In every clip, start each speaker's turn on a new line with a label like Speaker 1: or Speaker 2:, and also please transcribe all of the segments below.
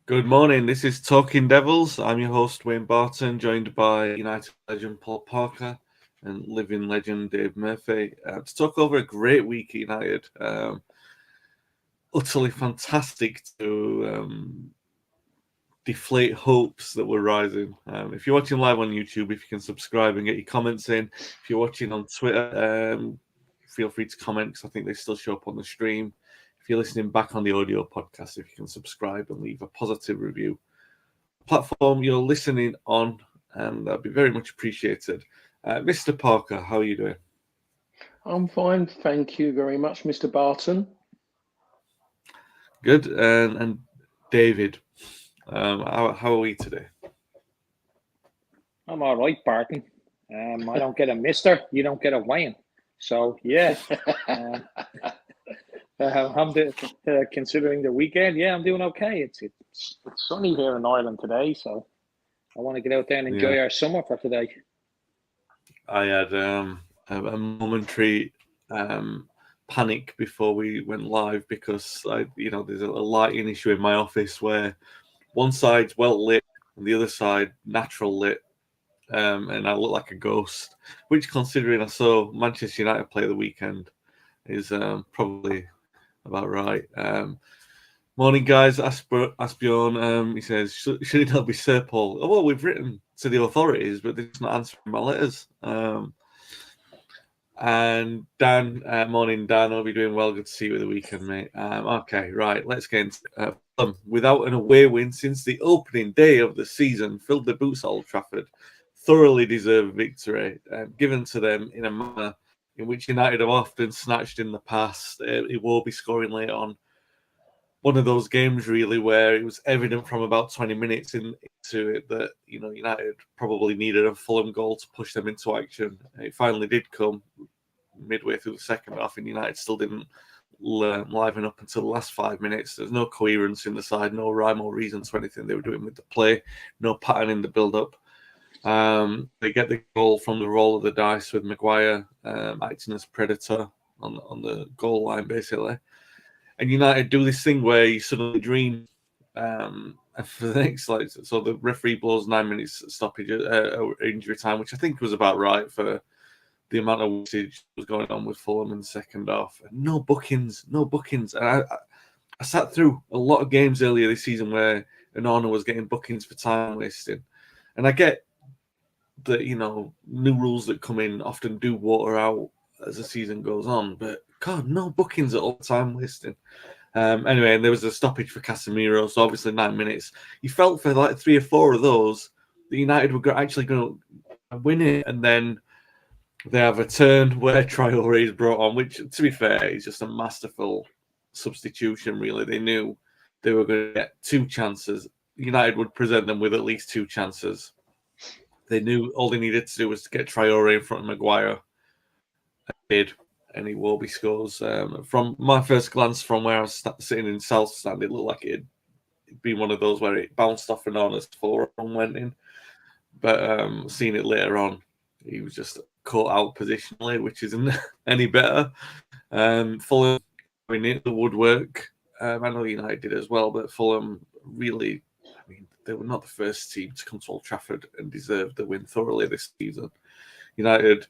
Speaker 1: Good morning. This is Talking Devils. I'm your host, Wayne Barton, joined by United legend Paul Parker and living legend Dave Murphy to talk over a great week at United. Utterly fantastic to deflate hopes that were rising. If you're watching live on YouTube, if you can subscribe and get your comments in. If you're watching on Twitter, feel free to comment because I think they still show up on the stream. If you're listening back on the audio podcast, if you can subscribe and leave a positive review platform you're listening on, and that'd be very much appreciated. Mr. Parker, how are you doing?
Speaker 2: I'm fine, thank you very much, Mr. Barton.
Speaker 1: Good. And David, how are we today?
Speaker 3: I'm all right, Barton. I don't get a mister, you don't get a Wayne. So, yeah. Considering the weekend, yeah, I'm doing okay. It's sunny here in Ireland today, so I want to get out there and enjoy our summer for today.
Speaker 1: I had a momentary panic before we went live because there's a lighting issue in my office where one side's well lit and the other side natural lit, and I look like a ghost. Which, considering I saw Manchester United play the weekend, is probably about right. Morning, guys. Asbjorn, he says, should it not be Sir Paul? Oh, well, we've written to the authorities, but they're just not answering my letters. And Dan, morning, Dan. Hope you're doing well. Good to see you at the weekend, mate. Okay, right. Let's get into Fulham. Without an away win since the opening day of the season, filled the boots at Old Trafford. Thoroughly deserved victory, given to them in a manner in which United have often snatched in the past. It will be scoring late on. One of those games, really, where it was evident from about 20 minutes into it that United probably needed a Fulham goal to push them into action. It finally did come midway through the second half, and United still didn't liven up until the last 5 minutes. There's no coherence in the side, no rhyme or reason to anything they were doing with the play, no pattern in the build-up. They get the goal from the roll of the dice with Maguire acting as predator on the goal line, basically. And United do this thing where you suddenly dream for the next, so the referee blows 9 minutes stoppage, injury time, which I think was about right for the amount of wastage that was going on with Fulham in the second half. And no bookings. And I sat through a lot of games earlier this season where Onana was getting bookings for time wasting. And I get that, new rules that come in often do water out as the season goes on, but God, no bookings at all, time wasting. Anyway, and there was a stoppage for Casemiro, so obviously 9 minutes. You felt for like 3 or 4 of those that United were actually going to win it, and then they have a turn where Traore is brought on, which, to be fair, is just a masterful substitution, really. They knew they were going to get 2 chances. United would present them with at least 2 chances. They knew all they needed to do was to get Traore in front of Maguire. They did, and Iwobi scores. From my first glance from where I was sitting in South Stand, it looked like it'd been one of those where it bounced off Onana's forearm and went in. But seeing it later on, he was just caught out positionally, which isn't any better. Fulham in the woodwork. I know United did as well, but Fulham really, they were not the first team to come to Old Trafford and deserve the win thoroughly this season. United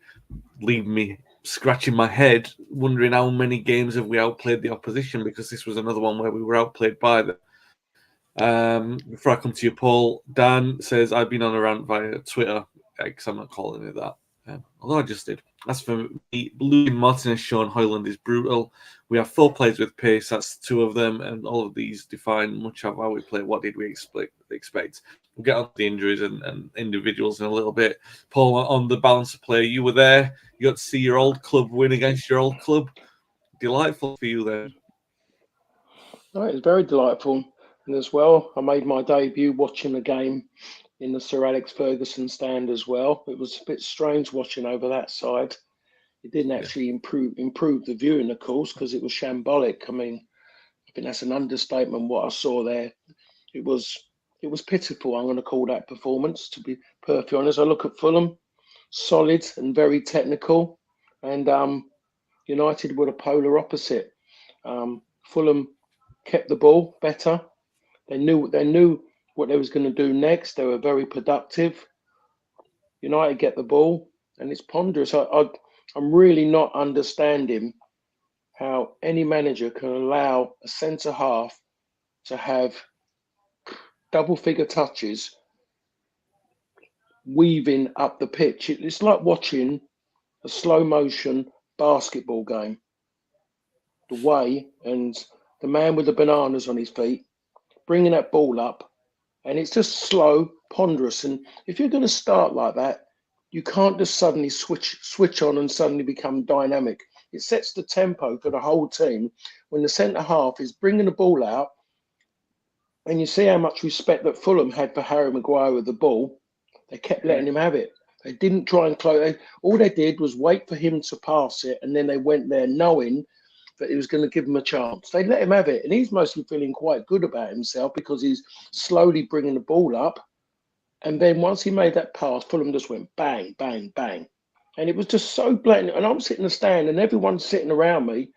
Speaker 1: leave me scratching my head, wondering how many games have we outplayed the opposition, because this was another one where we were outplayed by them. Before I come to you, Paul, Dan says, I've been on a rant via Twitter, because I'm not calling it that. Although I just did. As for me, losing Martinez, Sean Hoyland is brutal. We have 4 players with pace, that's 2 of them, and all of these define much of how we play. What did we expect? We'll get on the injuries and individuals in a little bit. Paul, on the balance of play, you were there. You got to see your old club win against your old club. Delightful for you then.
Speaker 2: No, it was very delightful. And as well, I made my debut watching the game in the Sir Alex Ferguson stand as well. It was a bit strange watching over that side. It didn't actually improve the viewing, of course, because it was shambolic. I mean, I think that's an understatement what I saw there. It was pitiful, I'm going to call that performance, to be perfectly honest. I look at Fulham, solid and very technical, and United were the polar opposite. Fulham kept the ball better. They knew what they was going to do next. They were very productive. United get the ball, and it's ponderous. I'm really not understanding how any manager can allow a centre half to have double figure touches weaving up the pitch. It's like watching a slow motion basketball game. The way, and the man with the bananas on his feet, bringing that ball up, and it's just slow, ponderous. And if you're going to start like that, you can't just suddenly switch on and suddenly become dynamic. It sets the tempo for the whole team when the centre half is bringing the ball out. And you see how much respect that Fulham had for Harry Maguire with the ball. They kept letting him have it. They didn't try and close. All they did was wait for him to pass it, and then they went there knowing that he was going to give him a chance. They let him have it, and he's mostly feeling quite good about himself because he's slowly bringing the ball up. And then once he made that pass, Fulham just went bang, bang, bang. And it was just so blatant. And I'm sitting in the stand, and everyone's sitting around me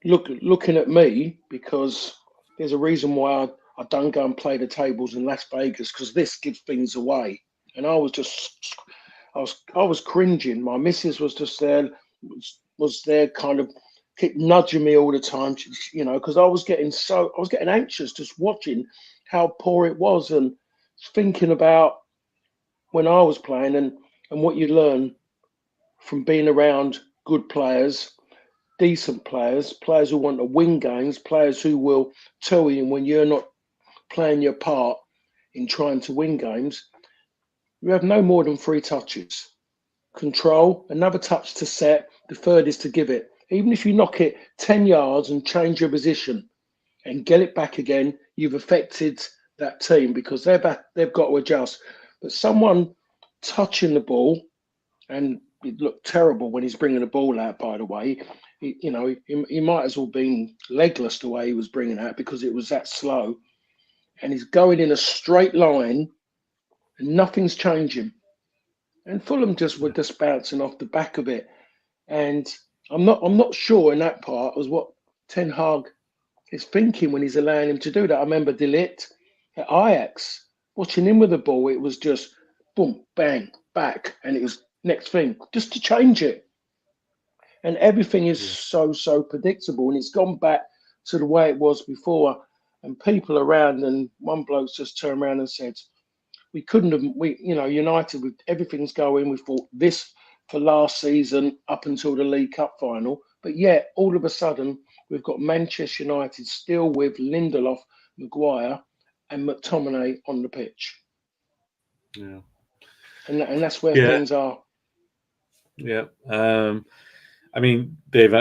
Speaker 2: looking at me, because there's a reason why I don't go and play the tables in Las Vegas, because this gives things away. And I was cringing. My missus was just there, was there kind of keep nudging me all the time, because I was getting anxious just watching how poor it was, and thinking about when I was playing, and what you learn from being around good players, decent players, players who want to win games, players who will tell you when you're not playing your part in trying to win games. You have no more than 3 touches. Control, another touch to set, the third is to give it. Even if you knock it 10 yards and change your position and get it back again, you've affected that team, because they've got to adjust. But someone touching the ball, and it looked terrible when he's bringing the ball out, by the way. He might as well been legless the way he was bringing it, because it was that slow. And he's going in a straight line and nothing's changing. And Fulham were just bouncing off the back of it. And I'm not sure in that part was what Ten Hag is thinking when he's allowing him to do that. I remember De Ligt at Ajax, watching him with the ball, it was just boom, bang, back, and it was next thing, just to change it. And everything is so predictable, and it's gone back to the way it was before. And people around, and one bloke just turned around and said, we couldn't have, United, with everything's going, we thought this for last season up until the League Cup final. But yet, all of a sudden, we've got Manchester United still with Lindelof, Maguire, and McTominay on the pitch.
Speaker 1: Yeah.
Speaker 2: And that's where things are.
Speaker 1: Yeah. I mean, Dave,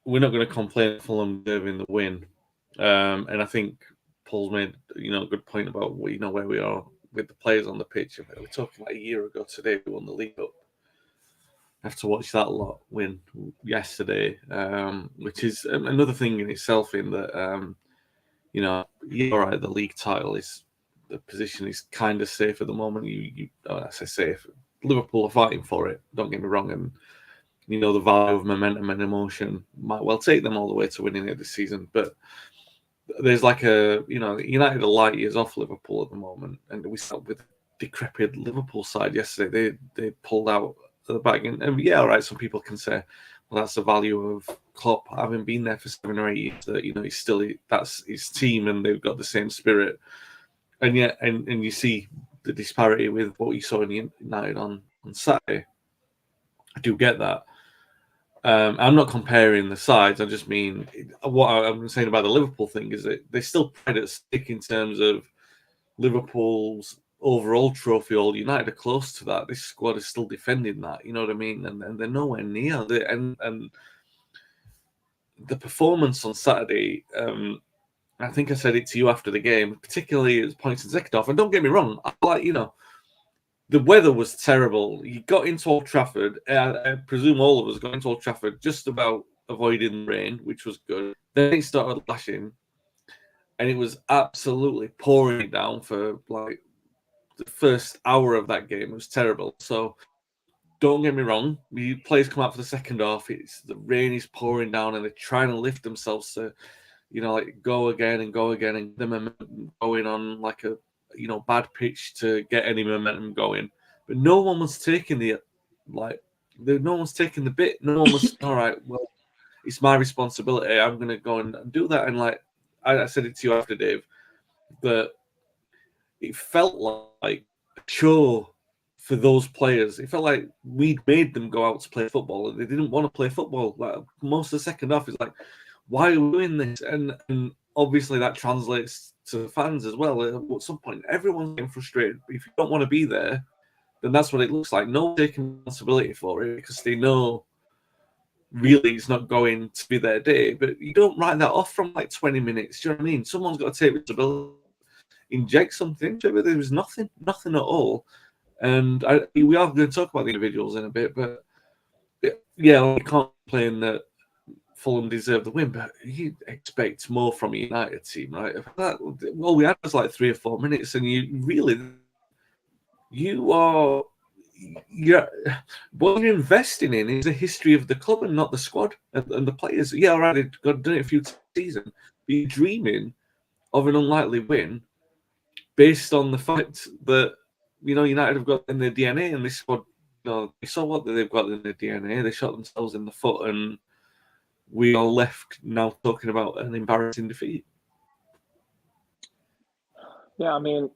Speaker 1: we're not going to complain Fulham deserving the win. And I think Paul's made, a good point about, where we are with the players on the pitch. We're talking like a year ago today, we won the League Cup. I have to watch that lot win yesterday, which is another thing in itself, in that, all right, the league title the position is kind of safe at the moment. I say safe. Liverpool are fighting for it, don't get me wrong, and the value of momentum and emotion might well take them all the way to winning it this season. But there's like United are light years off Liverpool at the moment, and we start with a decrepit Liverpool side yesterday. They pulled out at the back, and all right, some people can say, well, that's the value of Klopp having been there for 7 or 8 years. That he's still, that's his team, and they've got the same spirit. And yet, and you see the disparity with what you saw in United on Saturday. I do get that. I'm not comparing the sides. I just mean what I'm saying about the Liverpool thing is that they still pride at stake in terms of Liverpool's overall trophy. All United are close to that. This squad is still defending that. You know what I mean? And they're nowhere near. And the performance on Saturday. I think I said it to you after the game, particularly at points in second half. And don't get me wrong, the weather was terrible. You got into Old Trafford. I presume all of us got into Old Trafford just about avoiding rain, which was good. Then it started lashing, and it was absolutely pouring down for like the first hour of that game. It was terrible. So don't get me wrong, players come out for the second half. The rain is pouring down, and they're trying to lift themselves to like go again and go again and the momentum going on like a bad pitch to get any momentum going. But no one was taking the bit. No one was all right. Well, it's my responsibility. I'm going to go and do that. And like I said it to you after, Dave, that it felt like a show for those players. It felt like we'd made them go out to play football, and they didn't want to play football. Like most of the second half is like, why are we doing this? And obviously that translates to the fans as well. At some point, everyone's getting frustrated. If you don't want to be there, then that's what it looks like. No one taking responsibility for it because they know really it's not going to be their day. But you don't write that off from like 20 minutes. Do you know what I mean? Someone's got to take responsibility, inject something. There was nothing at all. And we are going to talk about the individuals in a bit, but yeah, I can't complain that Fulham deserved the win, but you expect more from a United team, right? All we had was like 3 or 4 minutes, and what you're investing in is the history of the club and not the squad and the players. Yeah, all right, they've done it a few seasons, but you're dreaming of an unlikely win based on the fact that United have got in their DNA, and this squad, they saw what they've got in their DNA. They shot themselves in the foot, and we are left now talking about an embarrassing defeat.
Speaker 3: Yeah, I mean,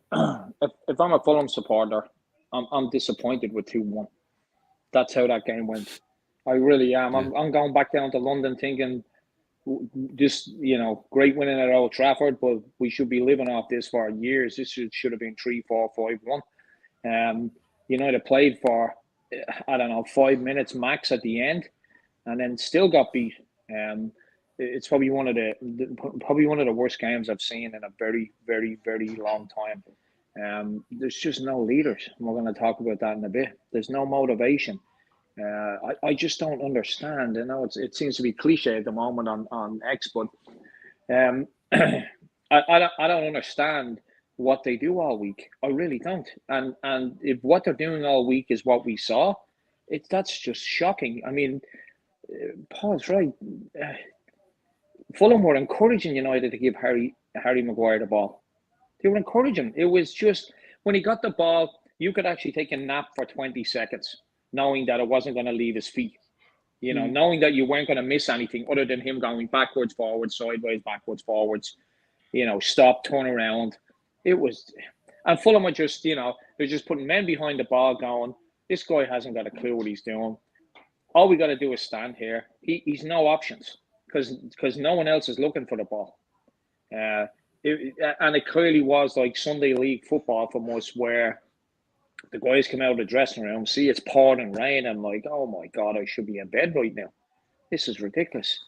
Speaker 3: if I'm a Fulham supporter, I'm disappointed with 2-1. That's how that game went. I really am.
Speaker 1: Yeah.
Speaker 3: I'm going back down to London thinking this, great winning at Old Trafford, but we should be living off this for years. This should have been 3-4, 5-1. United played for, 5 minutes max at the end, and then still got beat. It's probably one of the worst games I've seen in a very, very, very long time. There's just no leaders. We're going to talk about that in a bit. There's no motivation. I just don't understand. I know it seems to be cliche at the moment on X, but I don't understand what they do all week. I really don't. And if what they're doing all week is what we saw, that's just shocking. I mean, Paul's right. Fulham were encouraging United to give Harry Maguire the ball. They were encouraging. It was just when he got the ball, you could actually take a nap for 20 seconds, knowing that it wasn't going to leave his feet. Knowing that you weren't going to miss anything other than him going backwards, forwards, sideways, backwards, forwards. Stop, turn around. And Fulham were just, they're just putting men behind the ball, going, this guy hasn't got a clue what he's doing. All we got to do is stand here. He's no options because no one else is looking for the ball. And it clearly was like Sunday league football from us, where the guys come out of the dressing room, see it's pouring rain, and like, oh my God, I should be in bed right now. This is ridiculous.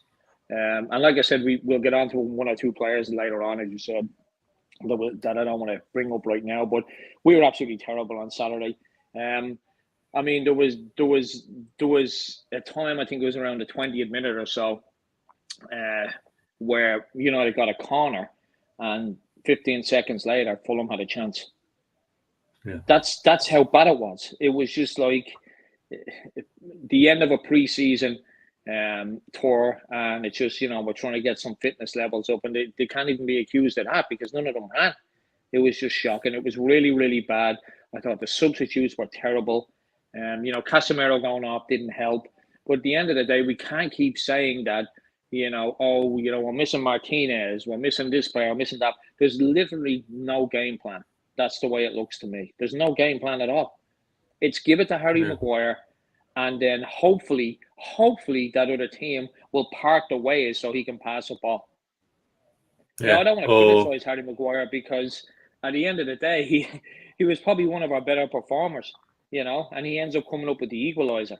Speaker 3: And like I said, we'll get on to 1 or 2 players later on, as you said, that I don't want to bring up right now. But we were absolutely terrible on Saturday. I mean, there was a time, I think it was around the 20th minute or so, where United got a corner, and 15 seconds later, Fulham had a chance.
Speaker 1: Yeah.
Speaker 3: That's how bad it was. It was just like the end of a pre-season tour, and it's just we're trying to get some fitness levels up, and they can't even be accused of that because none of them had. It was just shocking. It was really, really bad. I thought the substitutes were terrible. Casemiro going off didn't help. But at the end of the day, we can't keep saying that, we're missing Martinez, we're missing this player, we're missing that. There's literally no game plan. That's the way it looks to me. There's no game plan at all. It's give it to Harry Maguire, and then hopefully that other team will park the ways so he can pass the ball. Yeah. I don't want to criticize Harry Maguire because at the end of the day, he was probably one of our better performers, and he ends up coming up with the equaliser.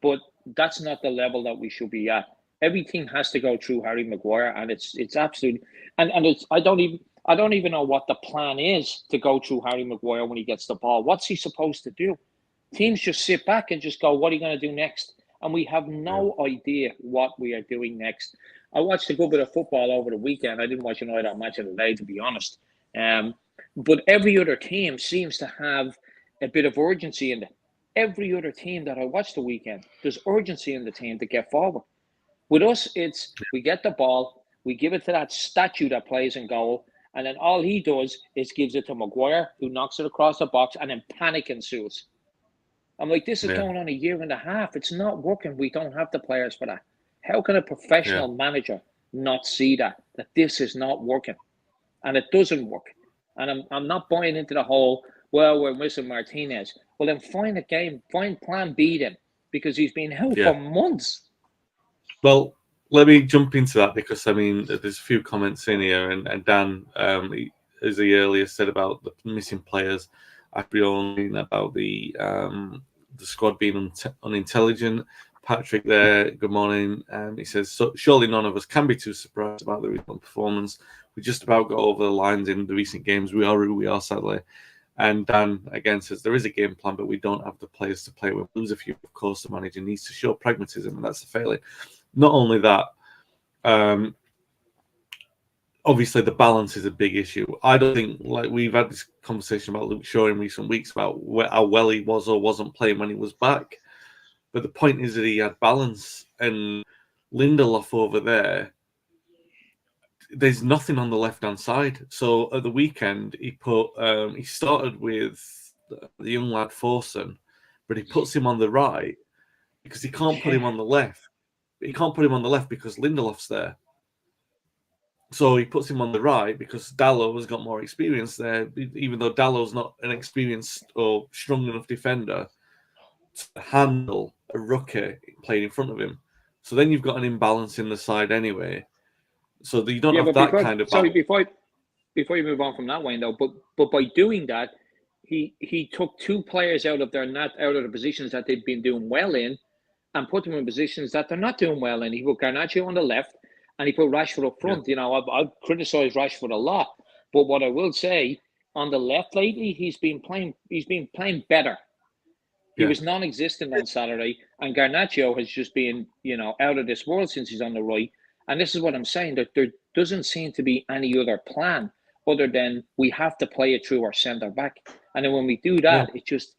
Speaker 3: But that's not the level that we should be at. Everything has to go through Harry Maguire, and it's absolute. And it's I don't even know what the plan is to go through Harry Maguire when he gets the ball. What's he supposed to do? Teams just sit back and just go, what are you going to do next? And we have no idea what we are doing next. I watched a good bit of football over the weekend. I didn't watch another match of the day, to be honest. But every other team seems to have a bit of urgency in it. Every other team that I watched the weekend, there's urgency in the team to get forward. With us, it's we get the ball, We give it to that statue that plays in goal, and then all he does is gives it to Maguire, who knocks it across the box, and then panic ensues. I'm like, this is going on a year and a half. It's not working. We don't have the players for that. How can a professional manager not see that this is not working? And it doesn't work. And I'm not buying into the whole, well, we're missing Martinez. Well, then find a game, find plan B then, because he's been out for months.
Speaker 1: Well, let me jump into that because, I mean, there's a few comments in here, and Dan, as he earlier said about the missing players, Aprioni about the squad being unintelligent. Patrick there, good morning. He says, so, surely none of us can be too surprised about the recent performance. We just about got over the lines in the recent games. We are who we are, sadly. And Dan, again, says, there is a game plan, but we don't have the players to play with. Lose a few, of course, the manager needs to show pragmatism, and that's the failure. Not only that, obviously the balance is a big issue. I don't think, like, we've had this conversation about Luke Shaw in recent weeks about how well he was or wasn't playing when he was back. But the point is that he had balance, and Lindelof over there, there's nothing on the left-hand side. So at the weekend, he started with the young lad Forson, but he puts him on the right because he can't put him on the left. He can't put him on the left because Lindelof's there. So he puts him on the right because Dalot has got more experience there, even though Dallow's not an experienced or strong enough defender to handle a rookie playing in front of him. So then you've got an imbalance in the side anyway. So that you don't have that kind of balance.
Speaker 3: Sorry, before you move on from that, Wayne, though, but by doing that, he took two players out of the positions that they'd been doing well in, and put them in positions that they're not doing well in. He put Garnacho on the left, and he put Rashford up front. Yeah. You know, I've criticised Rashford a lot, but what I will say, on the left lately, he's been playing better. He was non-existent on Saturday, and Garnacho has just been, you know, out of this world since he's on the right. And this is what I'm saying, that there doesn't seem to be any other plan other than we have to play it through our centre back. And then when we do that, it's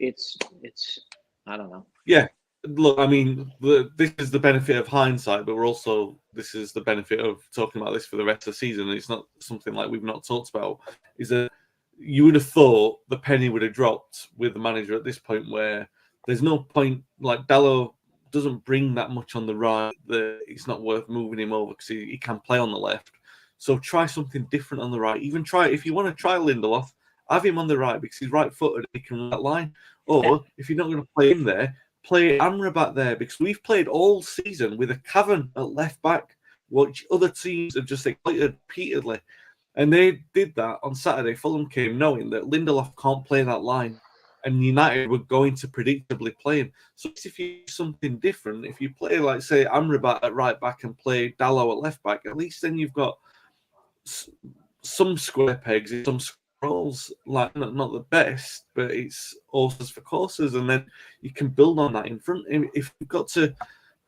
Speaker 3: I don't know.
Speaker 1: Yeah. Look, I mean, this is the benefit of hindsight, but this is the benefit of talking about this for the rest of the season. It's not something like we've not talked about. Is that you would have thought the penny would have dropped with the manager at this point, where there's no point, like Dalot doesn't bring that much on the right that it's not worth moving him over because he can play on the left. So try something different on the right. Even try, if you want to try Lindelof, have him on the right because he's right-footed and he can run that line. Or if you're not going to play him there, play Amrabat there, because we've played all season with a Cavan at left back, which other teams have just exploited repeatedly. And they did that on Saturday. Fulham came knowing that Lindelof can't play that line, and United were going to predictably play him. So if you do something different, if you play, like, say, Amrabat at right back and play Dalot at left back, at least then you've got some square pegs in some roles, like not the best, but it's horses for courses, and then you can build on that in front. If you've got to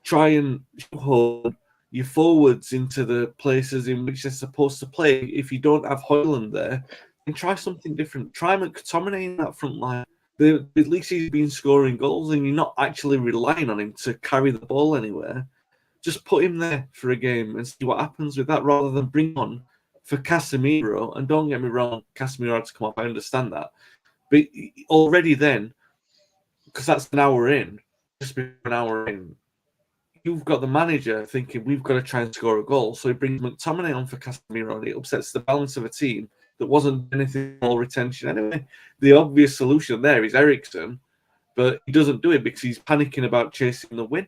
Speaker 1: try and hold your forwards into the places in which they're supposed to play, if you don't have Højlund there, then try something different. Try McTominay in that front line. At least he's been scoring goals, and you're not actually relying on him to carry the ball anywhere. Just put him there for a game and see what happens with that, rather than bring on for Casemiro. And don't get me wrong, Casemiro had to come up. I understand that. But already then, because that's an hour in, just an hour in, you've got the manager thinking we've got to try and score a goal. So he brings McTominay on for Casemiro, and it upsets the balance of a team that wasn't anything more retention anyway. The obvious solution there is Eriksen, but he doesn't do it because he's panicking about chasing the win.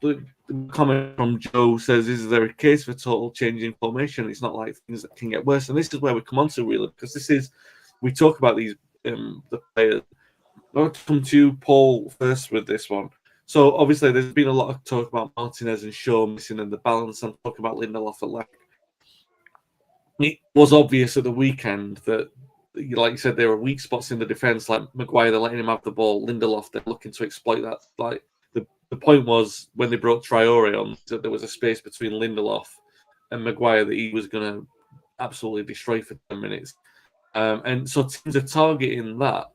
Speaker 1: The comment from Joe says, is there a case for total change in formation? It's not like things that can get worse. And this is where we come on to, really, because we talk about these, the players. I'll come to Paul first with this one. So obviously there's been a lot of talk about Martinez and Shaw missing and the balance, and talk about Lindelof at left. It was obvious at the weekend that, like you said, there were weak spots in the defence, like Maguire, they're letting him have the ball. Lindelof, they're looking to exploit that. Like the point was, when they brought Traore on, that there was a space between Lindelof and Maguire that he was going to absolutely destroy for 10 minutes. And so teams are targeting that.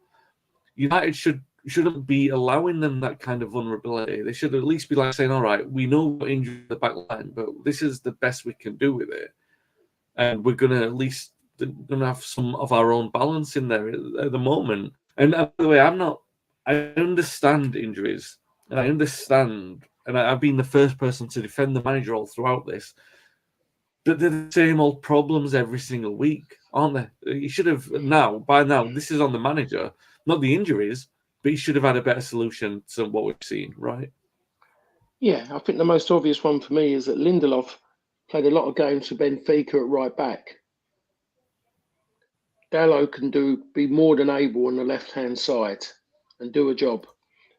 Speaker 1: United should shouldn't be allowing them that kind of vulnerability. They should at least be like saying, all right, we know we're injured in the back line, but this is the best we can do with it. And we're going to at least gonna have some of our own balance in there at the moment. And by the way, I understand injuries, and I understand, and I've been the first person to defend the manager all throughout this, but they're the same old problems every single week, aren't they? You should have by now, this is on the manager, not the injuries, but he should have had a better solution to what we've seen, right?
Speaker 2: Yeah, I think the most obvious one for me is that Lindelof played a lot of games for Benfica at right back. Dalot can be more than able on the left-hand side and do a job.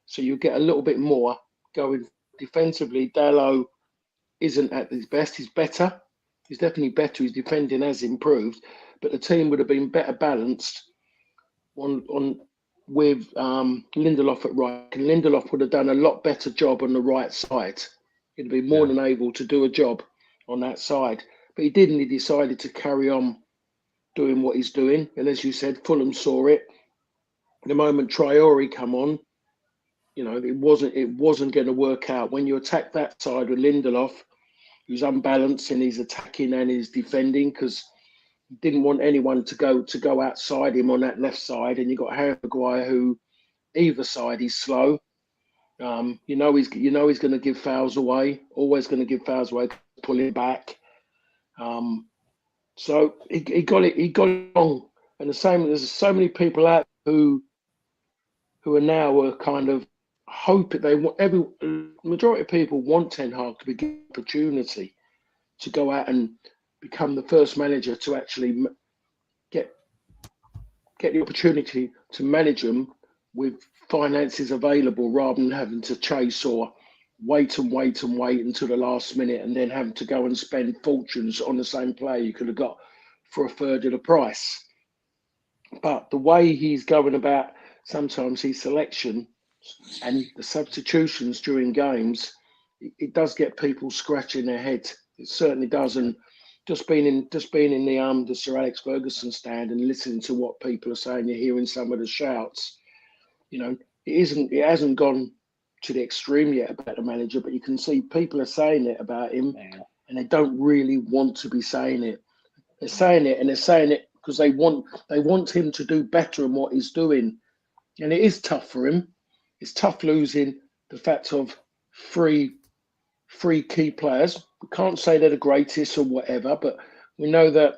Speaker 2: So you get a little bit more going defensively. Dalot isn't at his best. He's better. He's definitely better. His defending has improved, but the team would have been better balanced on with Lindelof at right. And Lindelof would have done a lot better job on the right side. He'd be more than able to do a job on that side. But he didn't. He decided to carry on doing what he's doing. And as you said, Fulham saw it. The moment Traore come on, it wasn't going to work out. When you attack that side with Lindelof, who's unbalanced in his attacking and his defending, because he didn't want anyone to go outside him on that left side. And you got Harry Maguire, who either side he's slow. He's going to give fouls away. Always going to give fouls away, pull it back. So he got it wrong. And there's so many people out who are now kind of hoping majority of people want Ten Hag to be given the opportunity to go out and become the first manager to actually get the opportunity to manage them with finances available, rather than having to chase or wait until the last minute and then having to go and spend fortunes on the same player you could have got for a third of the price. But the way he's going about sometimes his selection and the substitutions during games, it does get people scratching their head. It certainly does. And just being in the Sir Alex Ferguson stand and listening to what people are saying, you're hearing some of the shouts. It hasn't gone to the extreme yet about the manager, but you can see people are saying it about him, and they don't really want to be saying it. They're saying it because they want him to do better in what he's doing, and it is tough for him. It's tough losing the fact of three key players. We can't say they're the greatest or whatever, but we know that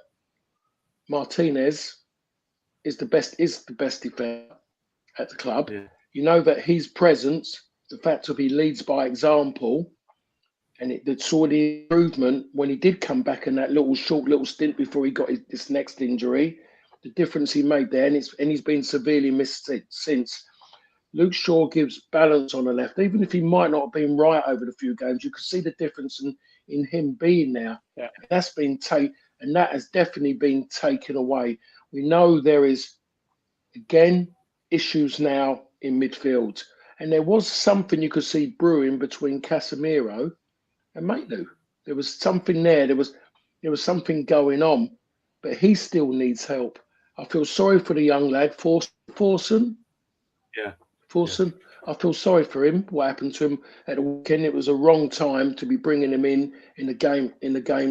Speaker 2: Martinez is the best defender at the club.
Speaker 1: Yeah.
Speaker 2: You know that his presence, the fact of he leads by example, and it saw the improvement when he did come back in that short little stint before he got this next injury, the difference he made there, and he's been severely missed since. Luke Shaw gives balance on the left, even if he might not have been right over the few games. You could see the difference in him being there.
Speaker 3: Yeah.
Speaker 2: That's been and that has definitely been taken away. We know there is again issues now in midfield, and there was something you could see brewing between Casemiro and Maitland. There was something there. There was something going on, but he still needs help. I feel sorry for the young lad, Forson.
Speaker 1: Yeah.
Speaker 2: Forson. I feel sorry for him. What happened to him at the weekend? It was a wrong time to be bringing him in a game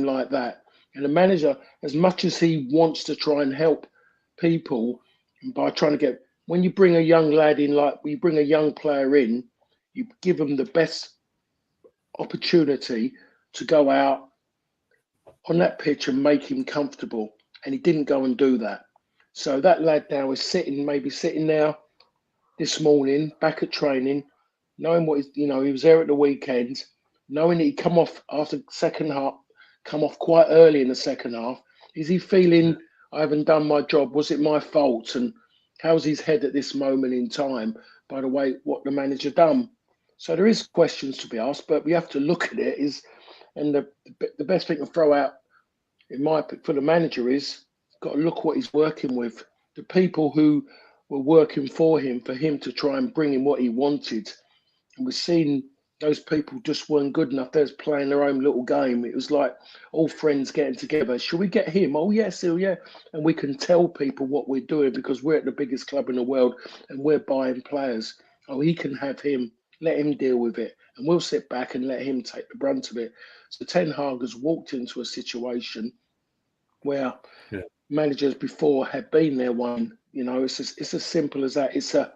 Speaker 2: like that. And the manager, as much as he wants to try and help people by trying to when you bring a young lad in, like you bring a young player in, you give them the best opportunity to go out on that pitch and make him comfortable. And he didn't go and do that. So that lad now is sitting now this morning, back at training, knowing he was there at the weekend, knowing that he come off after second half, come off quite early in the second half. Is he feeling, I haven't done my job? Was it my fault? And how's his head at this moment in time, by the way, what the manager done? So there is questions to be asked, but we have to look at it. And the best thing to throw out, in my for the manager, is got to look what he's working with. The people who were working for him to try and bring him what he wanted. And we've seen those people just weren't good enough. They was playing their own little game. It was like all friends getting together. Should we get him? Oh, yes, yeah. And we can tell people what we're doing because we're at the biggest club in the world and we're buying players. Oh, he can have him. Let him deal with it. And we'll sit back and let him take the brunt of it. So Ten Hag has walked into a situation where managers before had been there one. You know, it's as simple as that. It's a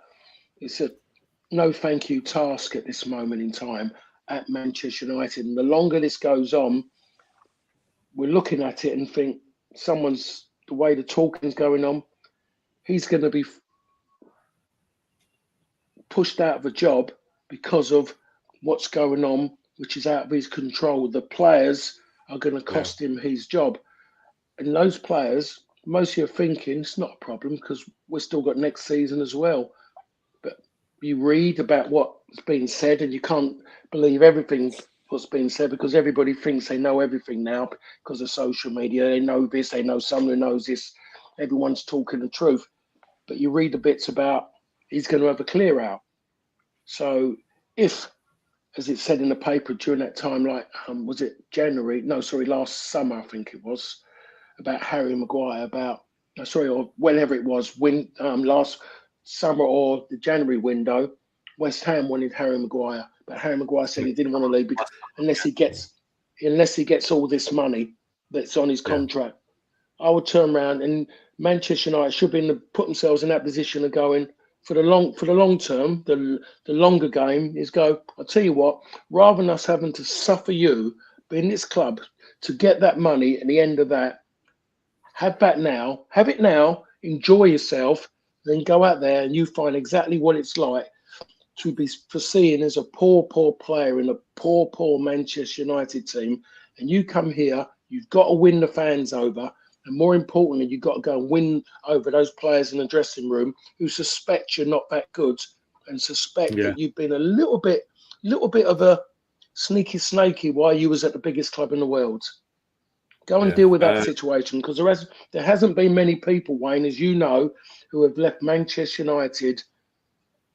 Speaker 2: no thank you task at this moment in time at Manchester United. And the longer this goes on, we're looking at it and think the way the talking's going on, he's going to be pushed out of a job because of what's going on, which is out of his control. The players are going to cost him his job. And those players, most of you are thinking it's not a problem because we've still got next season as well. You read about what's being said and you can't believe everything what's being said because everybody thinks they know everything now because of social media. They know this, they know someone who knows this. Everyone's talking the truth. But you read the bits about he's going to have a clear out. So if, as it said in the paper during that time, like, was it January? No, sorry, last summer, I think it was, about Harry Maguire, or whenever it was, last summer or the January window, West Ham wanted Harry Maguire, but Harry Maguire said he didn't want to leave because unless he gets all this money that's on his contract. I would turn around and Manchester United should put themselves in that position of going for the long term. The longer game is go. I'll tell you what, rather than us having to suffer you in this club to get that money at the end of that, have it now, enjoy yourself. Then go out there and you find exactly what it's like to be foreseen as a poor player in a poor Manchester United team. And you come here, you've got to win the fans over. And more importantly, you've got to go and win over those players in the dressing room who suspect you're not that good and suspect that you've been a little bit of a sneaky snakey while you was at the biggest club in the world. Go and deal with that situation because there hasn't been many people, Wayne, as you know, who have left Manchester United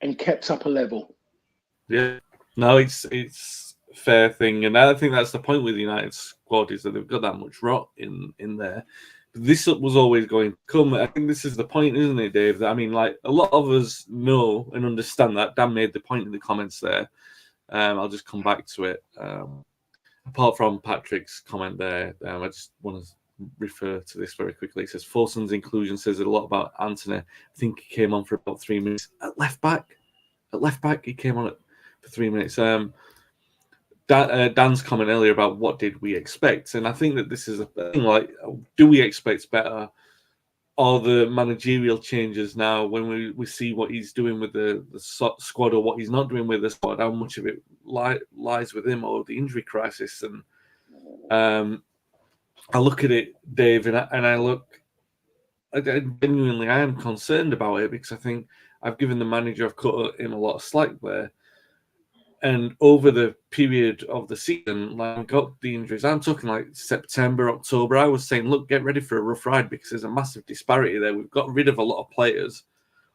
Speaker 2: and kept up a level.
Speaker 1: Yeah, no, it's a fair thing, and I think that's the point with the United squad is that they've got that much rot in there. But this was always going to come. I think this is the point, isn't it, Dave? That, I mean, like a lot of us know and understand that. Dan made the point in the comments there. I'll just come back to it. Apart from Patrick's comment there, I just want to refer to this very quickly. It says, Forson's inclusion says a lot about Anthony. I think he came on for about 3 minutes. At left back, he came on for 3 minutes. Dan's comment earlier about what did we expect? And I think that this is a thing like, do we expect better? Are the managerial changes now, when we see what he's doing with the squad or what he's not doing with the squad, how much of it lies with him or the injury crisis? And I look at it, Dave, and I genuinely I am concerned about it because I think I've given the manager, I've cut him a lot of slack there. And over the period of the season, like got the injuries. I'm talking like September, October. I was saying, look, get ready for a rough ride because there's a massive disparity there. We've got rid of a lot of players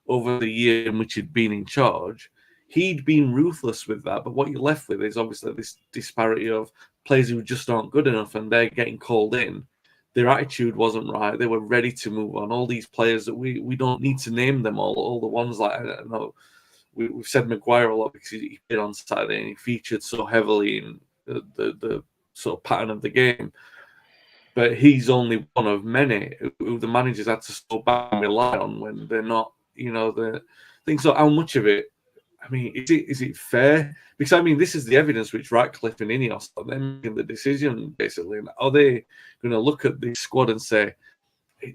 Speaker 1: over the year in which he'd been in charge. He'd been ruthless with that, but what you're left with is obviously this disparity of players who just aren't good enough and they're getting called in. Their attitude wasn't right. They were ready to move on. All these players that we don't need to name them all the ones like, I don't know, we've said Maguire a lot because he played on Saturday and he featured so heavily in the sort of pattern of the game. But he's only one of many who the managers had to stop back and rely on when they're not, the thing. So how much of it, I mean, is it fair? Because, I mean, this is the evidence which Ratcliffe and Ineos are then making the decision, basically. Are they going to look at the squad and say,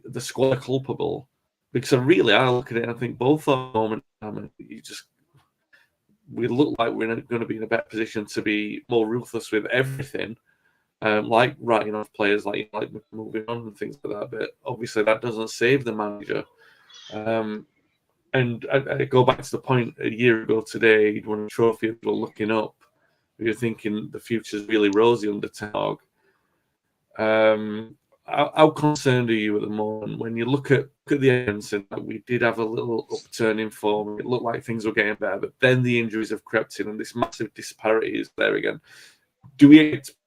Speaker 1: the squad are culpable? Because really, I look at it and I think both are moment. We look like we're going to be in a better position to be more ruthless with everything, like writing off players, like moving on and things like that. But obviously, that doesn't save the manager. And I go back to the point a year ago today, he'd won a trophy. We're looking up. You're thinking the future's really rosy under Ten Hag. how concerned are you at the moment when you look at the events and we did have a little upturn in form? It looked like things were getting better, but then the injuries have crept in and this massive disparity is there again. Do we expect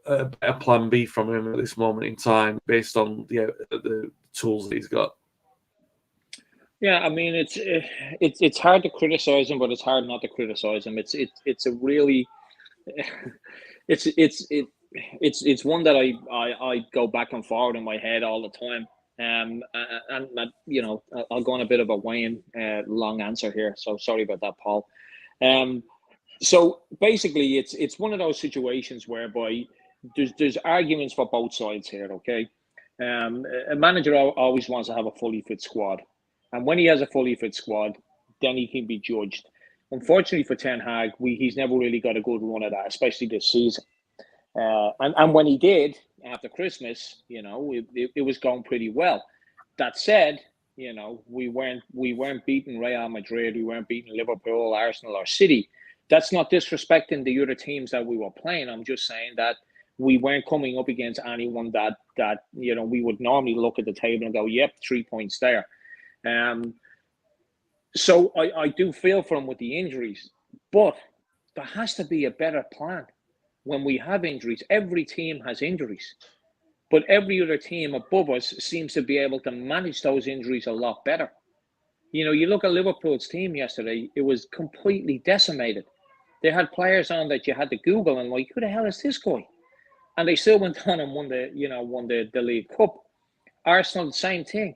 Speaker 1: a better plan B from him at this moment in time based on the tools that he's got?
Speaker 3: Yeah, I mean it's hard to criticize him, but it's hard not to criticize him. It's a really it's one that I go back and forward in my head all the time. And you know, I'll go on a bit of a Wayne long answer here, so sorry about that, Paul. So basically, it's one of those situations whereby there's arguments for both sides here. Okay, a manager always wants to have a fully fit squad, and when he has a fully fit squad, then he can be judged. Unfortunately for Ten Hag, he's never really got a good run at that, especially this season. And when he did after Christmas, you know, it was going pretty well. That said, you know, we weren't beating Real Madrid, we weren't beating Liverpool, Arsenal, or City. That's not disrespecting the other teams that we were playing. I'm just saying that we weren't coming up against anyone that you know we would normally look at the table and go, "Yep, 3 points there." So I do feel for him with the injuries, but there has to be a better plan. When we have injuries, every team has injuries, but every other team above us seems to be able to manage those injuries a lot better. You know, you look at Liverpool's team yesterday, it was completely decimated. They had players on that you had to Google and like, who the hell is this guy? And they still went on and won the League Cup. Arsenal, the same thing.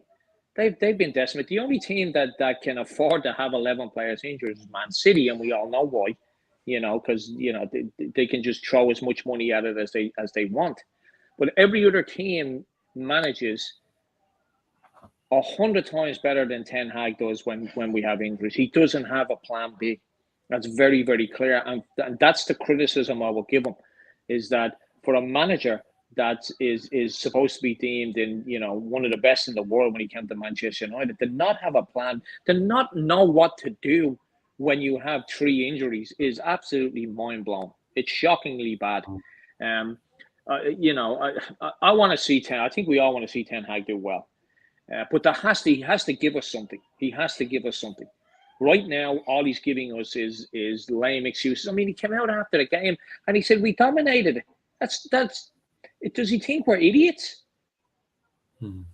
Speaker 3: They've been decimated. The only team that can afford to have 11 players injured is Man City, and we all know why. You know, because you know they can just throw as much money at it as they want. But every other team manages 100 times better than Ten Hag does when we have injuries. He doesn't have a plan B. That's very, very clear, and that's the criticism I will give him, is that for a manager that is supposed to be deemed in, you know, one of the best in the world when he came to Manchester United, to not have a plan, to not know what to do when you have 3 injuries is absolutely mind-blowing. It's shockingly bad. You know, I want to see I think we all want to see Ten Hag do well. But he has to give us something. He has to give us something. Right now, all he's giving us is lame excuses. I mean, he came out after the game and he said we dominated it. Does he think we're idiots?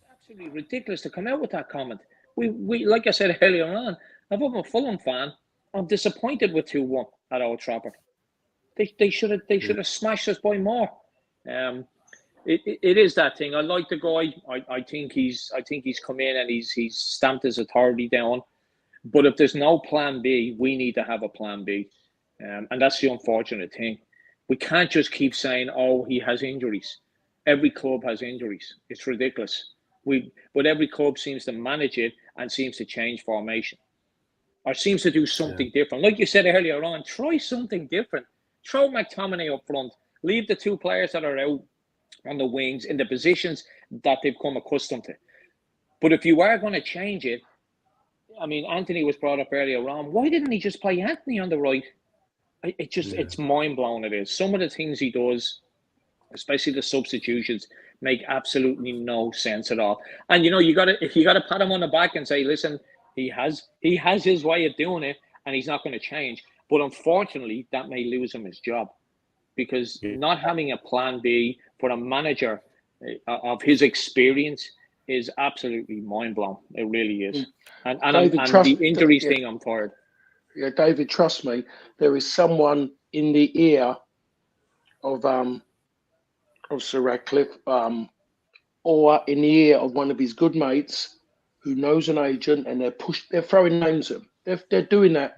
Speaker 3: Absolutely ridiculous to come out with that comment. We like I said earlier on, I'm a Fulham fan. I'm disappointed with 2-1 at Old Trafford. They should have smashed us by more. It is that thing. I like the guy. I think he's come in and he's stamped his authority down. But if there's no plan B, we need to have a plan B. And that's the unfortunate thing. We can't just keep saying, oh, he has injuries. Every club has injuries. It's ridiculous. But every club seems to manage it and seems to change formation. Or seems to do something different. Like you said earlier on, try something different. Throw McTominay up front. Leave the 2 players that are out on the wings in the positions that they've come accustomed to. But if you are going to change it, I mean, Anthony was brought up earlier on. Why didn't he just play Anthony on the right? It's mind-blowing it is. Some of the things he does, especially the substitutions, make absolutely no sense at all. And you know, you gotta pat him on the back and say, listen, he has his way of doing it and he's not going to change. But unfortunately, that may lose him his job, because not having a plan B for a manager of his experience is absolutely mind-blowing. It really is. And David, the injuries thing, I'm tired.
Speaker 2: Yeah, David, trust me, there is someone in the ear of Sir Radcliffe, or in the ear of one of his good mates who knows an agent, and they're throwing names at him. They're doing that.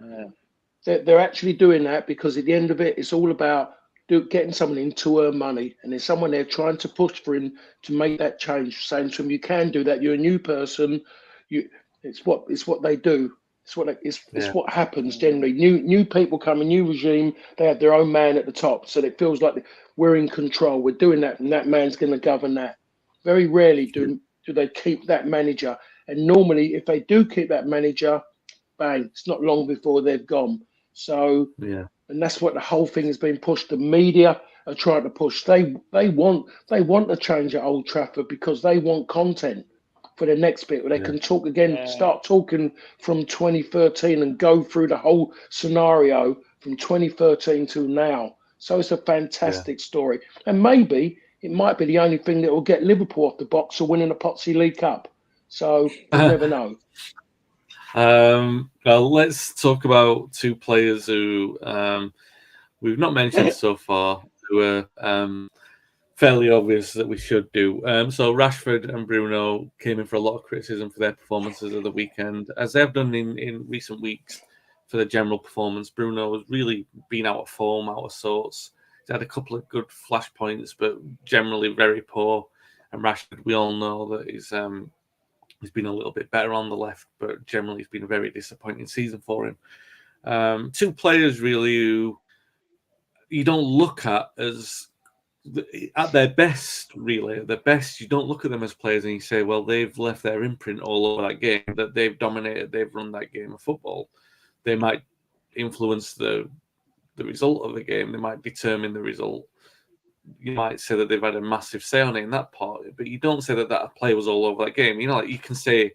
Speaker 2: Yeah. They're actually doing that because at the end of it, it's all about getting someone in to earn money, and there's someone there trying to push for him to make that change, saying to him, "You can do that. You're a new person. It's what they do. It's what happens generally. New people come, a new regime. They have their own man at the top, so it feels like we're in control. We're doing that, and that man's going to govern that. Very rarely do they keep that manager, and normally, if they do keep that manager, bang, it's not long before they've gone. So and that's what the whole thing has been pushed. The media are trying to push. They want to change at Old Trafford because they want content for the next bit where they can talk again, start talking from 2013 and go through the whole scenario from 2013 to now. So it's a fantastic story. And maybe it might be the only thing that will get Liverpool off the box or winning a Potsy League Cup. So you never know.
Speaker 1: Well, let's talk about two players who we've not mentioned so far, who are fairly obvious that we should do. So Rashford and Bruno came in for a lot of criticism for their performances of the weekend, as they've done in recent weeks for the general performance. Bruno has really been out of form, out of sorts. He's had a couple of good flashpoints, but generally very poor. And Rashford, we all know that he's been a little bit better on the left, but generally it's been a very disappointing season for him. Two players really who you don't look at as at their best, really. At their best, you don't look at them as players and you say, well, they've left their imprint all over that game, that they've dominated, they've run that game of football. They might influence the result of the game, they might determine the result. You might say that they've had a massive say on it in that part, but you don't say that that player was all over that game. You know, like you can say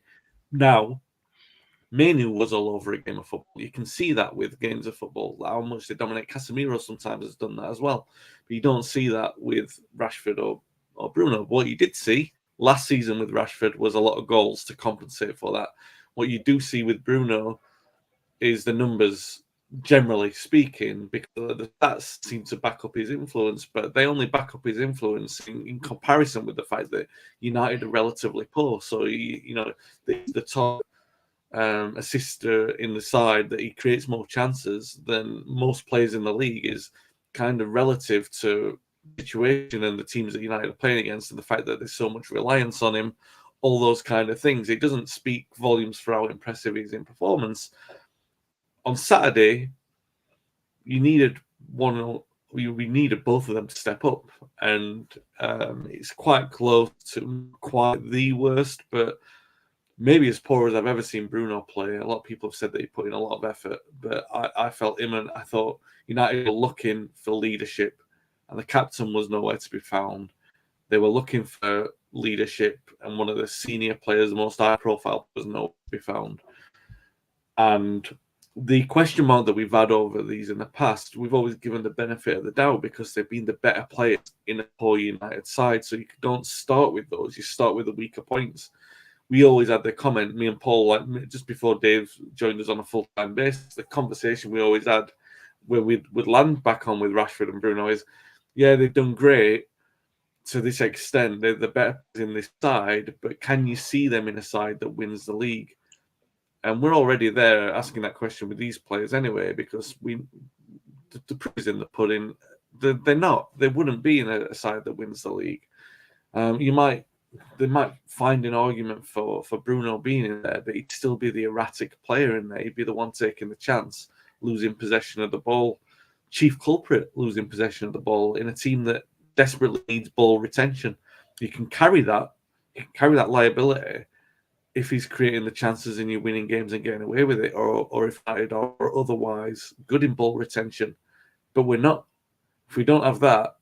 Speaker 1: now, Manu was all over a game of football. You can see that with games of football, how much they dominate. Casemiro sometimes has done that as well. But you don't see that with Rashford or Bruno. What you did see last season with Rashford was a lot of goals to compensate for that. What you do see with Bruno is the numbers, generally speaking, because the stats seem to back up his influence, but they only back up his influence in comparison with the fact that United are relatively poor. So, the top assister in the side, that he creates more chances than most players in the league is kind of relative to the situation and the teams that United are playing against, and the fact that there's so much reliance on him, all those kind of things. It doesn't speak volumes for how impressive he is in performance. On Saturday, you needed we needed both of them to step up, and it's quite close to quite the worst, but maybe as poor as I've ever seen Bruno play. A lot of people have said that he put in a lot of effort, but I felt him, and I thought United were looking for leadership, and the captain was nowhere to be found. They were looking for leadership, and one of the senior players, the most high-profile, was nowhere to be found. And the question mark that we've had over these in the past, we've always given the benefit of the doubt because they've been the better players in a poor United side. So you don't start with those; you start with the weaker points. We always had the comment, me and Paul, like just before Dave joined us on a full-time basis, the conversation we always had where we'd land back on with Rashford and Bruno is, yeah, they've done great to this extent. They're the better players in this side, but can you see them in a side that wins the league? And we're already there asking that question with these players anyway, because the proof is in the pudding. They're not. They wouldn't be in a side that wins the league. They might find an argument for Bruno being in there, but he'd still be the erratic player in there. He'd be the one taking the chance, losing possession of the ball. Chief culprit, losing possession of the ball in a team that desperately needs ball retention. You can carry that liability if he's creating the chances and you're winning games and getting away with it, or if United are otherwise good in ball retention. But we're not. If we don't have that,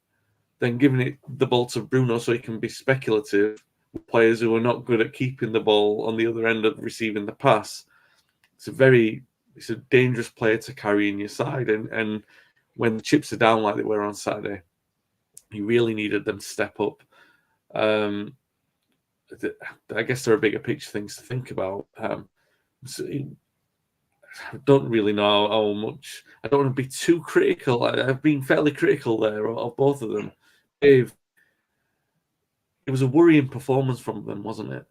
Speaker 1: then giving it the ball to Bruno so he can be speculative with players who are not good at keeping the ball on the other end of receiving the pass, it's a dangerous player to carry in your side. And when the chips are down like they were on Saturday, you really needed them to step up. I guess there are bigger picture things to think about. So I don't really know how much. I don't want to be too critical. I've been fairly critical there of both of them. Dave, it was a worrying performance from them, wasn't it?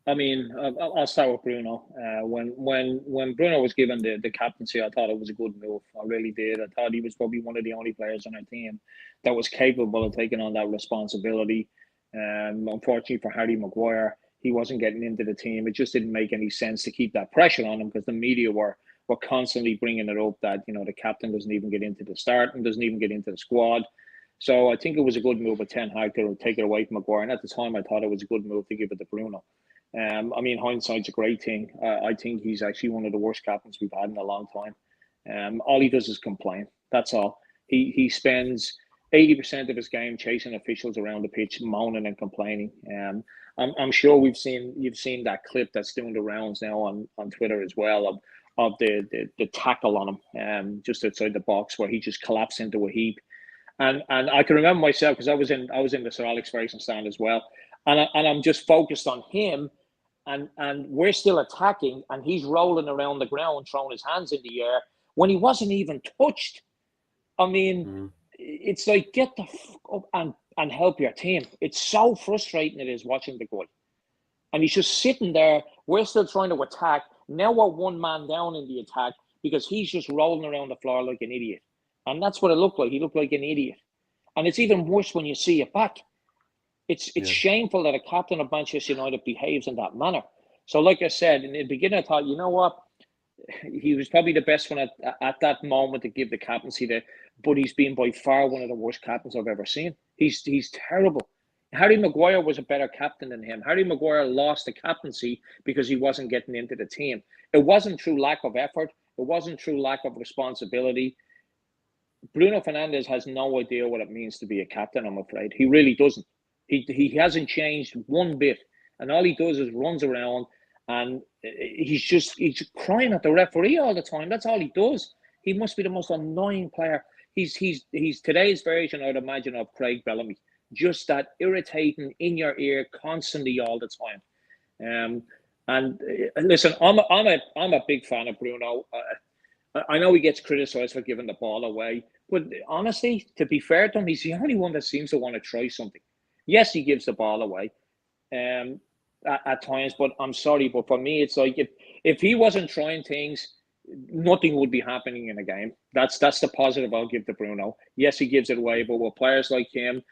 Speaker 3: I mean, I'll start with Bruno. When Bruno was given the captaincy, I thought it was a good move. I really did. I thought he was probably one of the only players on our team that was capable of taking on that responsibility. Unfortunately for Harry Maguire, he wasn't getting into the team. It just didn't make any sense to keep that pressure on him because the media were constantly bringing it up that the captain doesn't even get into the start and doesn't even get into the squad. So I think it was a good move with Ten Hag to take it away from Maguire. And at the time, I thought it was a good move to give it to Bruno. I mean, hindsight's a great thing. I think he's actually one of the worst captains we've had in a long time. All he does is complain. That's all. He spends 80% of his game chasing officials around the pitch, moaning and complaining. I'm sure you've seen that clip that's doing the rounds now on Twitter as well of the tackle on him just outside the box where he just collapsed into a heap. And I can remember myself because I was in the Sir Alex Ferguson stand as well, and I'm just focused on him, and we're still attacking, and he's rolling around the ground, throwing his hands in the air when he wasn't even touched. I mean, it's like, get the fuck up and help your team. It's so frustrating it is watching the guy, and he's just sitting there. We're still trying to attack. Now we're one man down in the attack because he's just rolling around the floor like an idiot. And that's what it looked like. He looked like an idiot. And it's even worse when you see it back. It's shameful that a captain of Manchester United behaves in that manner. So like I said, in the beginning I thought, you know what? He was probably the best one at that moment to give the captaincy to, but he's been by far one of the worst captains I've ever seen. He's terrible. Harry Maguire was a better captain than him. Harry Maguire lost the captaincy because he wasn't getting into the team. It wasn't through lack of effort. It wasn't through lack of responsibility. Bruno Fernandes has no idea what it means to be a captain, I'm afraid. He really doesn't. He hasn't changed one bit. And all he does is runs around and he's crying at the referee all the time. That's all he does. He must be the most annoying player. He's today's version, I'd imagine, of Craig Bellamy. Just that irritating in your ear constantly all the time. And listen, I'm a big fan of Bruno. I know he gets criticised for giving the ball away, but honestly, to be fair to him, he's the only one that seems to want to try something. Yes, he gives the ball away at times, but I'm sorry, but for me, it's like if he wasn't trying things, nothing would be happening in a game. That's the positive I'll give to Bruno. Yes, he gives it away, but with players like him,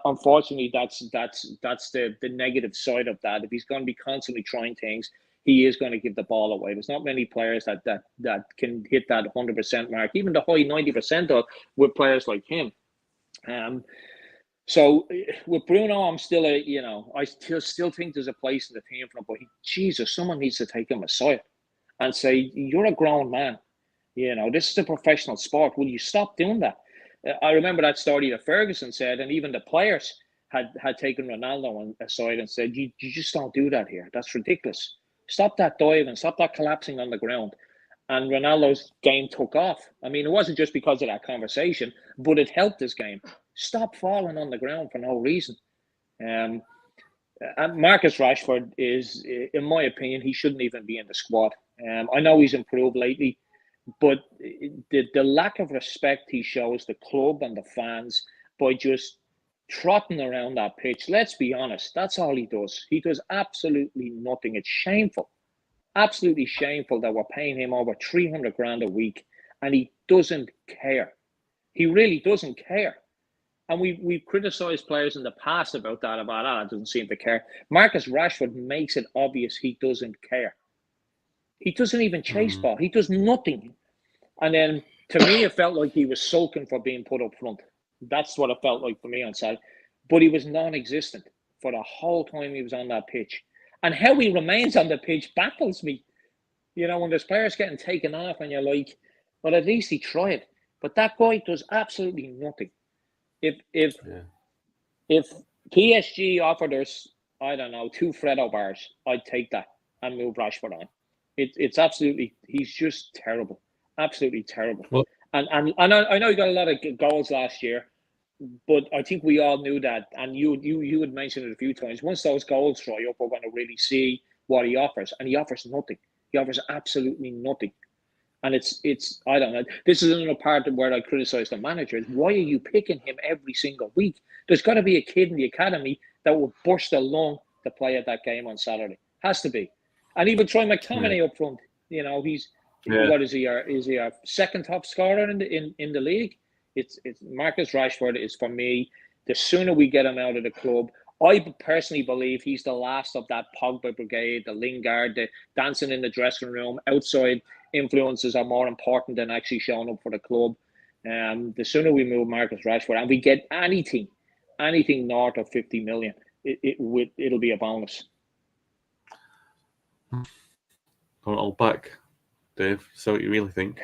Speaker 3: unfortunately, that's the negative side of that. If he's going to be constantly trying things, he is going to give the ball away. There's not many players that can hit that 100% mark, even the high 90% with players like him. So with Bruno, I'm still I still think there's a place in the team for him. But Jesus, someone needs to take him aside and say, "You're a grown man. This is a professional sport. Will you stop doing that?" I remember that story that Ferguson said, and even the players had taken Ronaldo aside and said, "You just don't do that here. That's ridiculous. Stop that diving. Stop that collapsing on the ground." And Ronaldo's game took off. I mean, it wasn't just because of that conversation, but it helped his game. Stop falling on the ground for no reason. And Marcus Rashford is, in my opinion, he shouldn't even be in the squad. I know he's improved lately, but the lack of respect he shows the club and the fans by just trotting around that pitch, let's be honest, that's all he does. He does absolutely nothing. It's shameful. Absolutely shameful that we're paying him over 300 grand a week and he doesn't care. He really doesn't care. And we've criticised players in the past about that, doesn't seem to care. Marcus Rashford makes it obvious he doesn't care. He doesn't even chase ball. He does nothing. And then, to me, it felt like he was sulking for being put up front. That's what it felt like for me on Saturday. But he was non-existent for the whole time he was on that pitch. And how he remains on the pitch baffles me. When there's players getting taken off and you're like, well, at least he tried. But that guy does absolutely nothing. If PSG offered us, I don't know, 2 Freddo bars, I'd take that and move Rashford on. It's absolutely, he's just terrible. Absolutely terrible. Well, and I know he got a lot of goals last year, but I think we all knew that. And you had mentioned it a few times. Once those goals dry up, we're going to really see what he offers. And he offers nothing. He offers absolutely nothing. And it's I don't know. This is another part of where I criticize the manager. Is why are you picking him every single week? There's got to be a kid in the academy that will burst a lung to play at that game on Saturday. Has to be. And even Troy McTominay up front. He's what is he? Is he our second top scorer in the league? It's Marcus Rashford is, for me, the sooner we get him out of the club. I personally believe he's the last of that Pogba brigade, the Lingard, the dancing in the dressing room. Outside influences are more important than actually showing up for the club. The sooner we move Marcus Rashford and we get anything north of 50 million, it'll be a bonus.
Speaker 1: Hold back, Dave. So what you really think?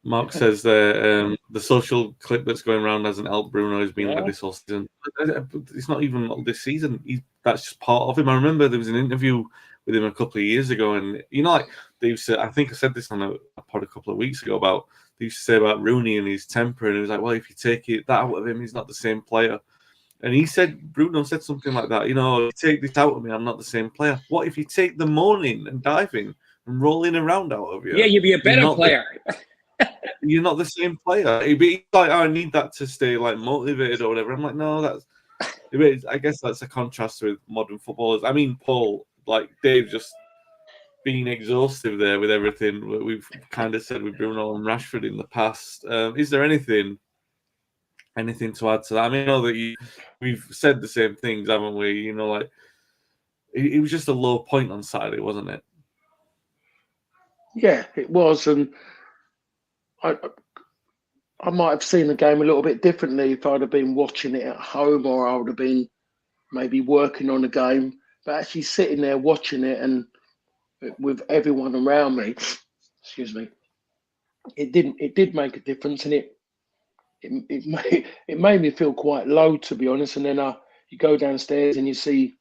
Speaker 1: Mark says the social clip that's going around hasn't helped Bruno. Has been like this all season. It's not even this season. That's just part of him. I remember there was an interview with him a couple of years ago, and like they used to. I think I said this on a pod a couple of weeks ago about they used to say about Rooney and his temper, and he was like, "Well, if you take that out of him, he's not the same player." And he said, Bruno said something like that. You take this out of me, I'm not the same player. What if you take the moaning and diving and rolling around out of you?
Speaker 3: Yeah, you'd be a better player.
Speaker 1: You're not the same player. He'd be like, I need that to stay like motivated or whatever. I'm like, no, I guess that's a contrast with modern footballers. I mean, Paul, like Dave, just being exhaustive there with everything we've kind of said with Bruno and Rashford in the past. Is there anything to add to that? I mean, I know that we've said the same things, haven't we? Like it was just a low point on Saturday, wasn't it?
Speaker 2: Yeah, it was, and I might have seen the game a little bit differently if I'd have been watching it at home, or I would have been maybe working on the game. But actually sitting there watching it and with everyone around me, excuse me, it did make a difference, and it made me feel quite low, to be honest. And then you go downstairs and you see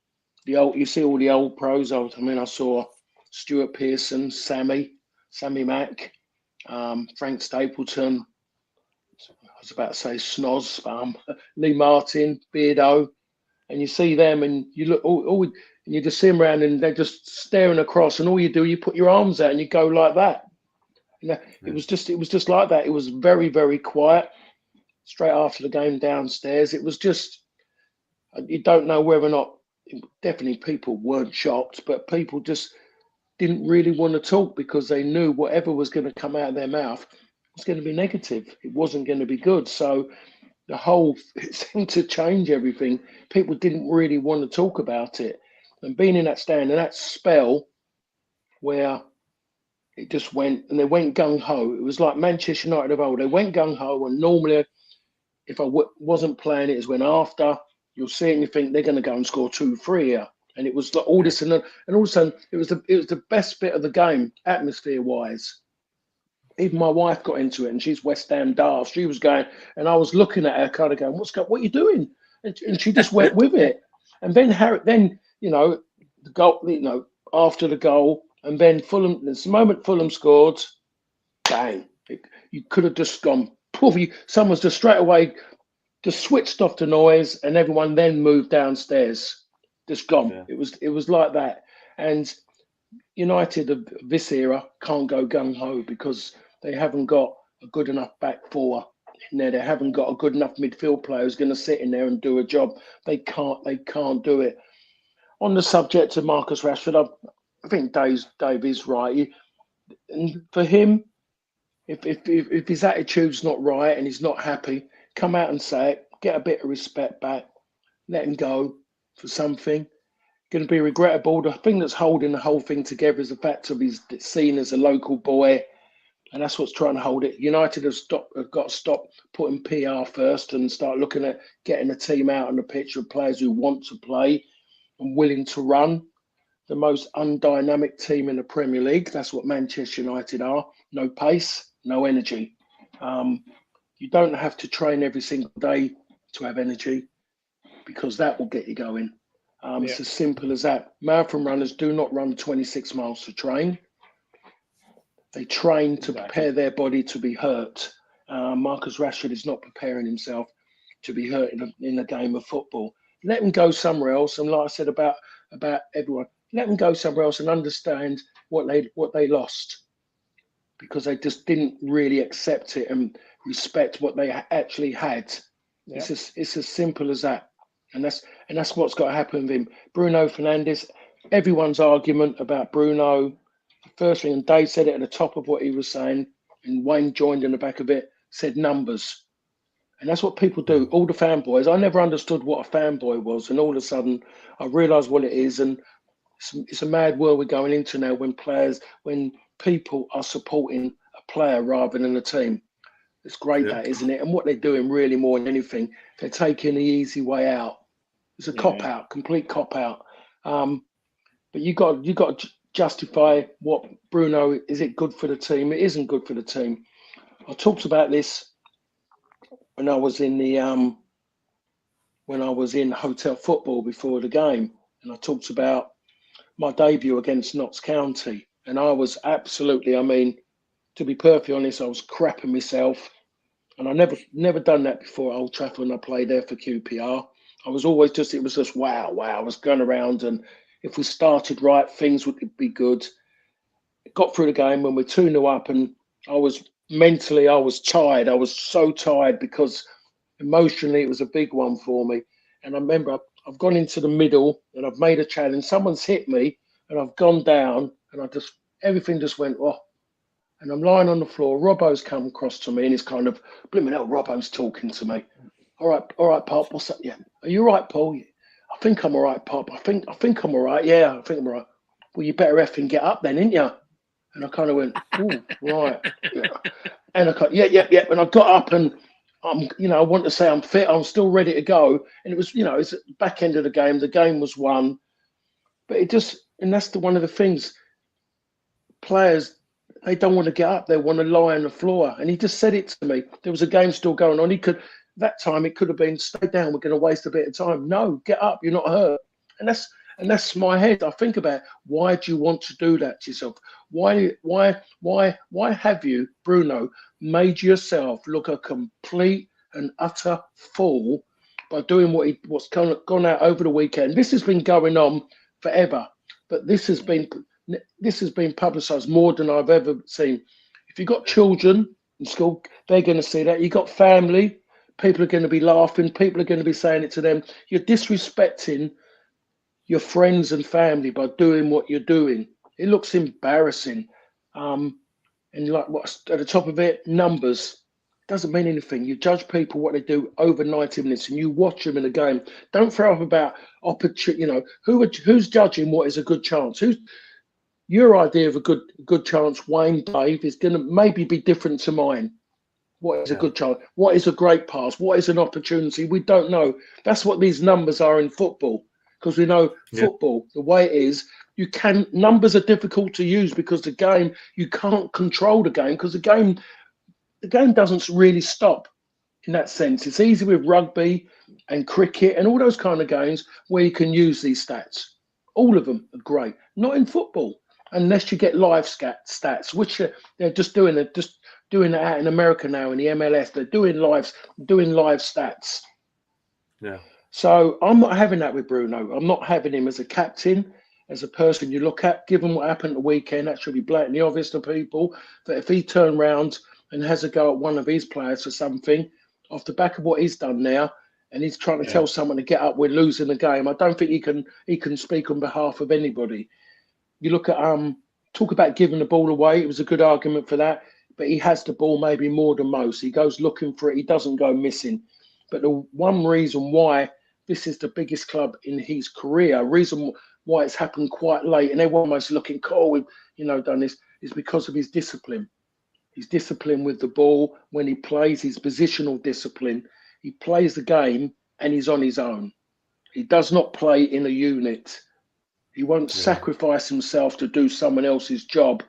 Speaker 2: all the old pros. I saw Stuart Pearson, Sammy Mack, Frank Stapleton. I was about to say Snoz, Lee Martin, Beardo, and you see them, and you look and you just see them around, and they're just staring across, and all you do, you put your arms out and you go like that. It was just like that. It was very, very quiet. Straight after the game downstairs, it was just, you don't know whether or not, definitely people weren't shocked, but people just didn't really want to talk because they knew whatever was going to come out of their mouth was going to be negative. It wasn't going to be good. So it seemed to change everything. People didn't really want to talk about it. And being in that stand and that spell where it just went, and they went gung-ho. It was like Manchester United of old. They went gung-ho, and normally if I wasn't playing it, is when after you'll see it and you think they're going to go and score 2-3 here. And it was like all this, and all of a sudden it was the best bit of the game, atmosphere-wise. Even my wife got into it, and she's West Ham daft. She was going, and I was looking at her, kind of going, "What are you doing?" And she just went with it. And then the goal, after the goal, and then Fulham. The moment Fulham scored, bang! You could have just gone. Poof! Someone's just straight away just switched off the noise, and everyone then moved downstairs. Just gone. Yeah. It was like that. And United of this era can't go gung ho because they haven't got a good enough back four in there. They haven't got a good enough midfield player who's going to sit in there and do a job. They can't do it. On the subject of Marcus Rashford, I think Dave is right. And for him, if his attitude's not right and he's not happy, come out and say it. Get a bit of respect back. Let him go for something. Going to be regrettable. The thing that's holding the whole thing together is the fact of he's seen as a local boy, and that's what's trying to hold it. United have got to stop putting PR first and start looking at getting a team out on the pitch of players who want to play and willing to run. The most undynamic team in the Premier League. That's what Manchester United are. No pace, no energy. You don't have to train every single day to have energy because that will get you going. It's as simple as that. Marathon runners do not run 26 miles to train. They train to prepare their body to be hurt. Marcus Rashford is not preparing himself to be hurt in a game of football. Let him go somewhere else. And like I said about everyone, let them go somewhere else and understand what they lost, because they just didn't really accept it and respect what they actually had. Yeah. It's as simple as that, and that's what's got to happen with him. Bruno Fernandes, everyone's argument about Bruno. The first thing, and Dave said it at the top of what he was saying, and Wayne joined in the back of it, said numbers. And that's what people do. All the fanboys. I never understood what a fanboy was, and all of a sudden I realised what it is. And it's a mad world we're going into now when people are supporting a player rather than a team. It's great, that, isn't it? And what they're doing really more than anything, they're taking the easy way out. It's a cop-out, complete cop-out. But you got to justify what Bruno, is it good for the team? It isn't good for the team. I talked about this when I was in the when I was in hotel football before the game, and I talked about my debut against Notts County, and I was absolutely, I mean, to be perfectly honest, I was crapping myself, and I never done that before at Old Trafford when I played there for QPR. I was always just, it was just wow. I was going around, and if we started right, things would be good. Got through the game when we're 2-0 up, and I was tired. I was so tired because emotionally it was a big one for me. And I remember I've gone into the middle and I've made a challenge. Someone's hit me and I've gone down, and everything just went off. And I'm lying on the floor. Robbo's come across to me, and he's kind of, blimmin' hell, Robbo's talking to me. All right, Pop, what's up? Yeah. Are you all right, Paul? Yeah. I think I'm all right, Pop. I think I'm all right. Yeah, I think I'm all right. Well, you better effing get up then, ain't you? And I kind of went, oh, right. Yeah. And I got, yeah. And I got up, and I want to say I'm fit. I'm still ready to go. And it was, it's at the back end of the game. The game was won. But and that's one of the things. Players, they don't want to get up. They want to lie on the floor. And he just said it to me. There was a game still going on. That time it could have been, stay down. We're going to waste a bit of time. No, get up. You're not hurt. And that's my head. I think about, why do you want to do that to yourself? Why have you, Bruno, made yourself look a complete and utter fool by doing what's gone out over the weekend? This has been going on forever, but this has been publicised more than I've ever seen. If you've got children in school, they're going to see that. You've got family, people are going to be laughing, people are going to be saying it to them. You're disrespecting your friends and family by doing what you're doing. It looks embarrassing. And like what's at the top of it, numbers doesn't mean anything. You judge people what they do over 90 minutes, and you watch them in a game. Don't throw up about opportunity. Who's judging what is a good chance? Your idea of a good chance, Wayne, Dave, is going to maybe be different to mine. What is a good chance? What is a great pass? What is an opportunity? We don't know. That's what these numbers are in football, because we know football, the way it is, numbers are difficult to use because the game, you can't control the game, because the game doesn't really stop in that sense. It's easy with rugby and cricket and all those kind of games where you can use these stats. All of them are great. Not in football, unless you get live stats, which they're just doing it out in America now in the MLS. They're doing live stats.
Speaker 1: Yeah.
Speaker 2: So I'm not having that with Bruno. I'm not having him as a captain, as a person you look at. Given what happened the weekend, that should be blatantly obvious to people that if he turned round and has a go at one of his players for something off the back of what he's done now, and he's trying to tell someone to get up, we're losing the game, I don't think he can speak on behalf of anybody. You look at talk about giving the ball away. It was a good argument for that, but he has the ball maybe more than most. He goes looking for it. He doesn't go missing. But the one reason why this is the biggest club in his career, reason why it's happened quite late, and everyone almost looking, cool, we've done this, is because of his discipline. His discipline with the ball when he plays, his positional discipline. He plays the game and he's on his own. He does not play in a unit. He won't sacrifice himself to do someone else's job.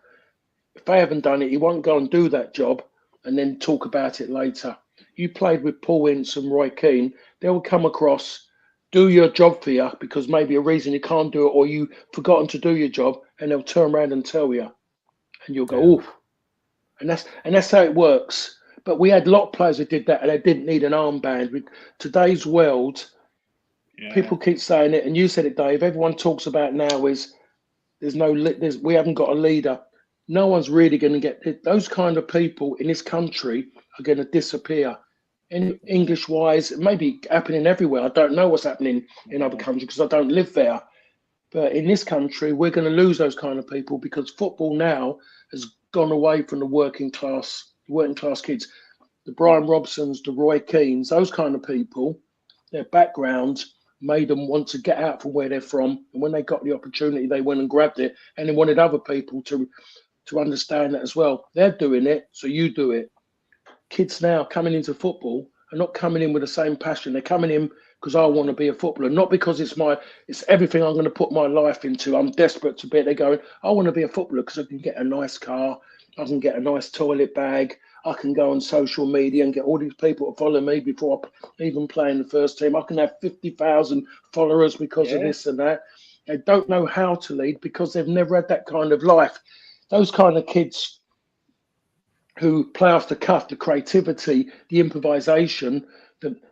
Speaker 2: If they haven't done it, he won't go and do that job and then talk about it later. You played with Paul Ince and Roy Keane. They will come across, do your job for you because maybe a reason you can't do it or you've forgotten to do your job, and they'll turn around and tell you. And you'll go, oof. And that's how it works. But we had a lot of players who did that and they didn't need an armband. With today's world, people keep saying it, and you said it, Dave. Everyone talks about now is we haven't got a leader. No one's really going to get those kind of people in this country are going to disappear. In English-wise, it may be happening everywhere. I don't know what's happening in other countries because I don't live there. But in this country, we're going to lose those kind of people because football now has gone away from the working class kids. The Brian Robsons, the Roy Keanes, those kind of people, their background made them want to get out from where they're from. And when they got the opportunity, they went and grabbed it, and they wanted other people to understand that as well. They're doing it, so you do it. Kids now coming into football are not coming in with the same passion. They're coming in because I want to be a footballer, not because it's everything I'm going to put my life into. I'm desperate to be. They're going, I want to be a footballer because I can get a nice car, I can get a nice toilet bag, I can go on social media and get all these people to follow me before I even play in the first team. I can have 50,000 followers because of this and that. They don't know how to lead because they've never had that kind of life. Those kind of kids who play off the cuff, the creativity, the improvisation,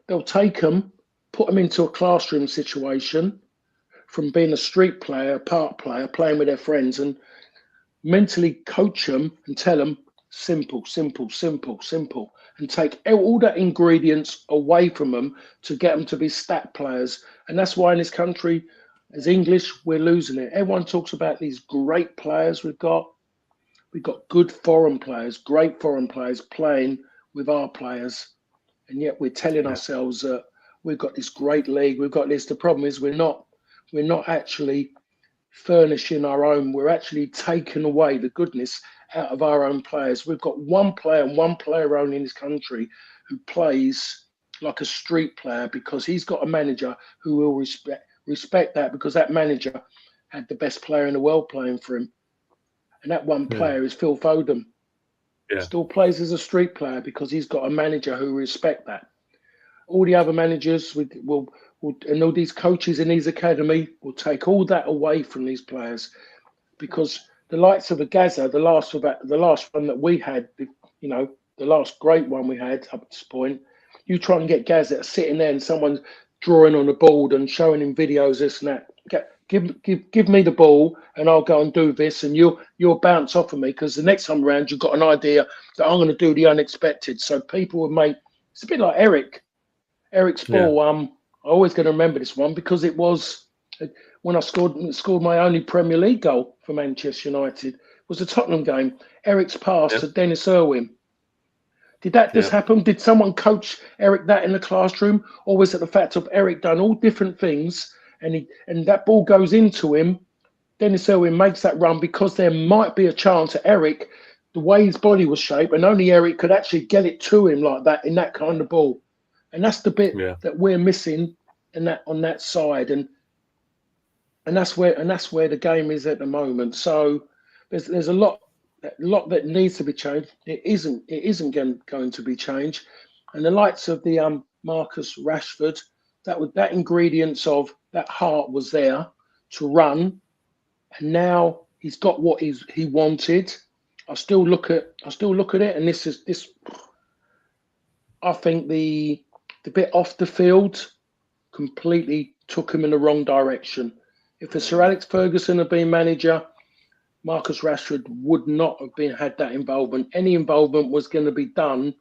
Speaker 2: they'll take them, put them into a classroom situation from being a street player, park player, playing with their friends, and mentally coach them and tell them simple, simple, simple, simple, and take all that ingredients away from them to get them to be stat players. And that's why in this country, as English, we're losing it. Everyone talks about these great players we've got. We've got good foreign players, great foreign players playing with our players. And yet we're telling ourselves that we've got this great league, we've got this. The problem is we're not actually furnishing our own. We're actually taking away the goodness out of our own players. We've got one player and one player only in this country who plays like a street player because he's got a manager who will respect that, because that manager had the best player in the world playing for him. And that one player is Phil Foden. Still plays as a street player because he's got a manager who respect that. All the other managers will and all these coaches in these academy will take all that away from these players, because the likes of a Gaza, the last one that we had, you know, the last great one we had up to this point, you try and get Gaza sitting there and someone's drawing on the board and showing him videos, this and that. Give me the ball and I'll go and do this, and you'll bounce off of me, because the next time around you've got an idea that I'm going to do the unexpected. So people would make, it's a bit like Eric's ball. I'm always going to remember this one because it was when I scored my only Premier League goal for Manchester United. It was the Tottenham game. Eric's pass to Dennis Irwin. Did that just happen? Did someone coach Eric that in the classroom, or was it the fact of Eric done all different things and that ball goes into him? Dennis Irwin makes that run because there might be a chance that Eric, the way his body was shaped, and only Eric could actually get it to him like that in that kind of ball. And that's the bit that we're missing on that side, and that's where the game is at the moment. So there's a lot that needs to be changed. It isn't going to be changed, and the likes of the Marcus Rashford, that ingredients of that heart was there to run, and now he's got what he wanted. I still look at it, and this. I think the bit off the field completely took him in the wrong direction. If the Sir Alex Ferguson had been manager, Marcus Rashford would not have had that involvement. Any involvement was going to be done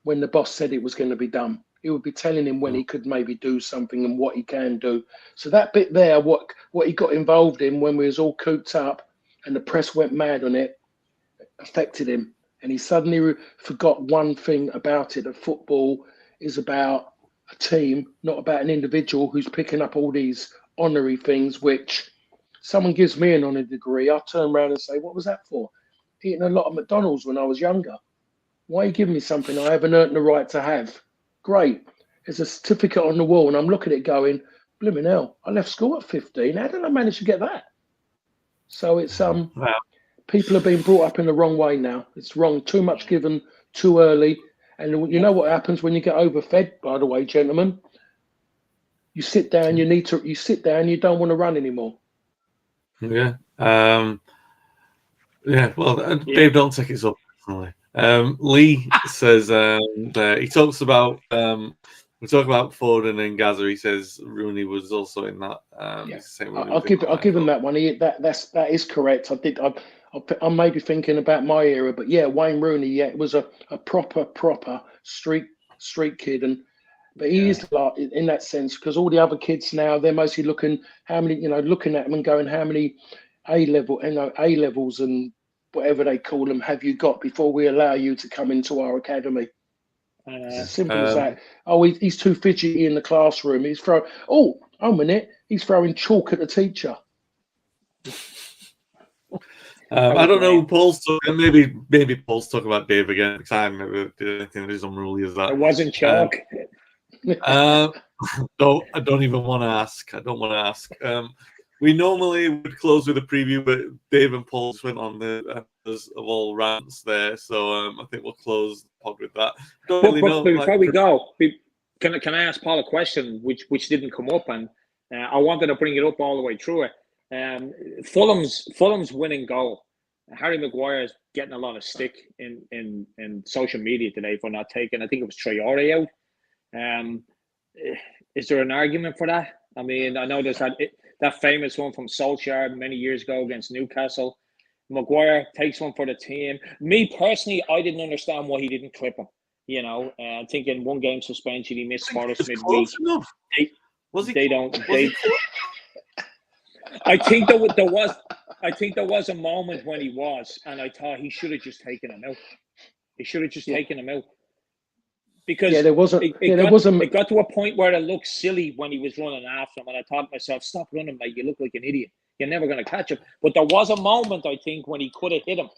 Speaker 2: when the boss said it was going to be done. He would be telling him when he could maybe do something and what he can do. So that bit there, what he got involved in when we was all cooped up and the press went mad on it, affected him. And he suddenly forgot one thing about it, that football is about a team, not about an individual who's picking up all these honorary things, which someone gives me an honorary degree. I turn around and say, what was that for? Eating a lot of McDonald's when I was younger. Why are you giving me something I haven't earned the right to have? Great. There's a certificate on the wall and I'm looking at it going, blimmin' hell, I left school at 15. How did I manage to get that? So it's people are being brought up in the wrong way now. It's wrong. Too much given too early. And you know what happens when you get overfed, by the way, gentlemen? You sit down, you sit down, you don't want to run anymore.
Speaker 1: Yeah. Dave, don't take it so personally. Lee says he talks about we talk about Foden and Gaza. He says Rooney was also in that.
Speaker 2: I'll give him that one. That is correct. I'm maybe thinking about my era, but yeah, Wayne Rooney. Yeah, it was a proper street kid, but he is like in that sense, because all the other kids now, they're mostly looking looking at them and going, how many A levels and whatever they call them have you got before we allow you to come into our academy? It's as simple as that. Oh, he's too fidgety in the classroom. He's throwing. Oh, a minute. He's throwing chalk at the teacher.
Speaker 1: I don't know. Paul's talking. Maybe Paul's talking about Dave again, because I never did anything as unruly as that.
Speaker 3: It wasn't chalk.
Speaker 1: I don't even want to ask. I don't want to ask. We normally would close with a preview, but Dave and Paul just went on the of all rants there. So I think we'll close the pod with that. Don't really know.
Speaker 3: But before we go, can I ask Paul a question which didn't come up, and I wanted to bring it up all the way through it. Fulham's winning goal. Harry Maguire is getting a lot of stick in social media today for not taking. I think it was Traore out. Is there an argument for that? I mean, I know there's that famous one from Solskjaer many years ago against Newcastle. Maguire takes one for the team. Me personally, I didn't understand why he didn't clip him. You know, I think in one game suspension he missed Forest midweek. I think there was a moment when he was, and I thought he should have just taken him out. He should have just taken him out. Because it got to a point where it looked silly when he was running after him, and I thought to myself, "Stop running, mate! You look like an idiot. You're never going to catch him." But there was a moment, I think, when he could have hit him.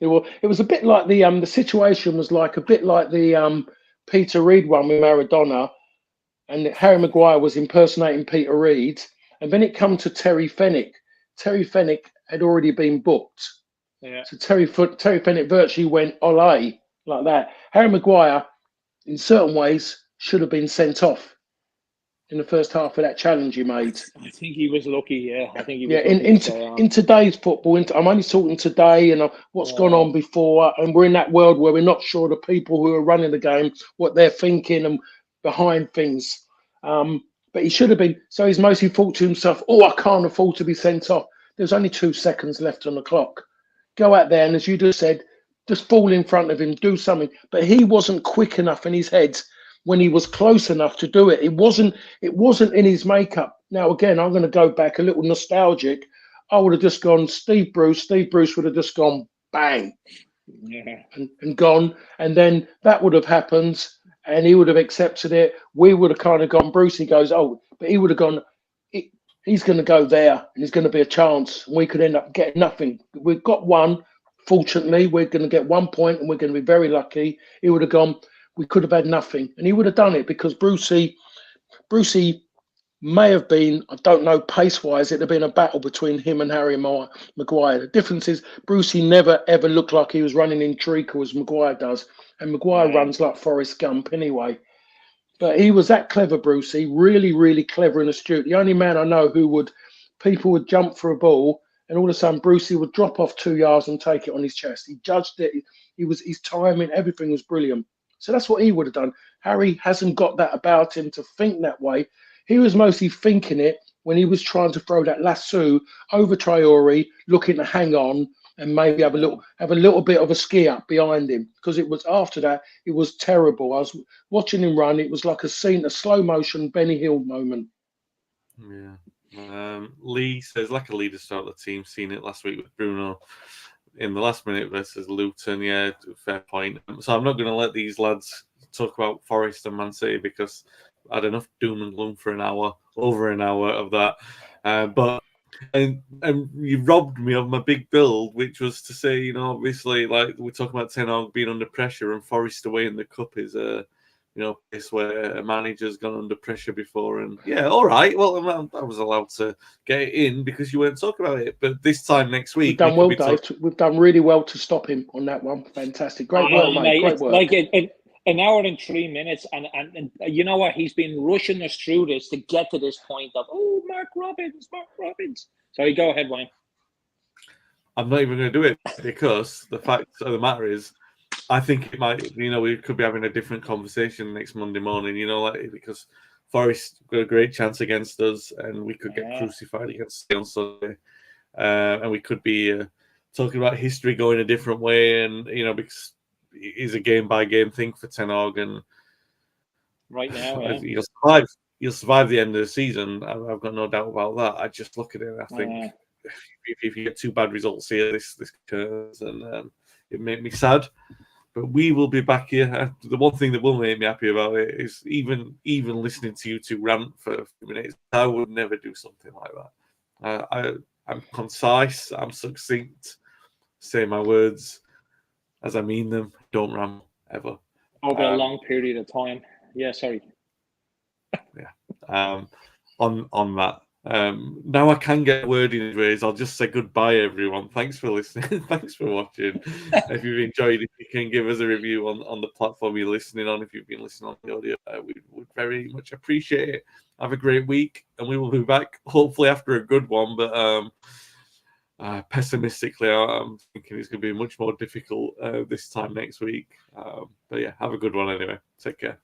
Speaker 2: It was a bit like the situation was like a bit like the Peter Reid one with Maradona, and Harry Maguire was impersonating Peter Reid, and then it come to Terry Fenwick. Terry Fenwick had already been booked, so Terry Fenwick virtually went ole like that. Harry Maguire, in certain ways, should have been sent off in the first half of that challenge he made.
Speaker 3: I think he was lucky. Yeah, I think he was.
Speaker 2: Yeah, in today's football, I'm only talking today and what's gone on before, and we're in that world where we're not sure the people who are running the game what they're thinking and behind things. But he should have been. So he's mostly thought to himself, "Oh, I can't afford to be sent off. There's only 2 seconds left on the clock. Go out there and, as you just said, just fall in front of him, do something." But he wasn't quick enough in his head when he was close enough to do it. It wasn't in his makeup. Now, again, I'm going to go back a little nostalgic. I would have just gone Steve Bruce. Steve Bruce would have just gone bang and gone. And then that would have happened and he would have accepted it. We would have kind of gone, Brucey goes, oh, but he would have gone, he's going to go there and there's going to be a chance. And we could end up getting nothing. We've got one. Fortunately, we're going to get 1 point and we're going to be very lucky. He would have gone, we could have had nothing. And he would have done it because Brucey may have been, I don't know, pace-wise, it'd have been a battle between him and Harry Maguire. The difference is Brucey never, ever looked like he was running in treacle as Maguire does. And Maguire runs like Forrest Gump anyway. But he was that clever, Brucey, really, really clever and astute. The only man I know people would jump for a ball and all of a sudden Brucey would drop off 2 yards and take it on his chest. He judged it. His timing, everything was brilliant. So that's what he would have done. Harry hasn't got that about him to think that way. He was mostly thinking it when he was trying to throw that lasso over Traore, looking to hang on and maybe have a little bit of a ski up behind him. Because it was after that, it was terrible. I was watching him run. It was like a slow motion Benny Hill moment.
Speaker 1: Yeah. Lee says, like a leader start the team, seen it last week with Bruno in the last minute versus Luton. Yeah, fair point. So I'm not going to let these lads talk about Forest and Man City because I had enough doom and gloom for over an hour of that. But you robbed me of my big build, which was to say, obviously, like we're talking about Ten Hag being under pressure and Forest away in the cup is a place where a manager's gone under pressure before. And yeah, all right. Well, I was allowed to get it in because you weren't talking about it. But this time next week,
Speaker 2: we've done well, Dave. We've done really well to stop him on that one. Fantastic, great work, mate. Great work.
Speaker 3: Like an hour and 3 minutes, and you know what? He's been rushing us through this to get to this point of Mark Robbins. Sorry, go ahead, Wayne. I'm
Speaker 1: not even going to do it because the fact of the matter is, I think it might. We could be having a different conversation next Monday morning. Because Forest got a great chance against us, and we could get crucified against us on Sunday, and we could be talking about history going a different way, and because. Is a game by game thing for Ten Hag, and
Speaker 3: right now
Speaker 1: you'll survive the end of the season. I've got no doubt about that. I just look at it and I think if you get 2 bad results here, this occurs, and it made me sad. But we will be back here. The one thing that will make me happy about it is even listening to you two rant for a few minutes. I would never do something like that. I'm concise. I'm succinct. Say my words as I mean them. Don't ramble ever.
Speaker 3: Over a long period of time. Yeah, sorry.
Speaker 1: Yeah. On that, Now I can get a word in edgeways. I'll just say goodbye, everyone. Thanks for listening. Thanks for watching. If you've enjoyed it, you can give us a review on the platform you're listening on. If you've been listening on the audio, we would very much appreciate it. Have a great week, and we will be back hopefully after a good one. But pessimistically, I'm thinking it's going to be much more difficult this time next week. But yeah, have a good one anyway. Take care.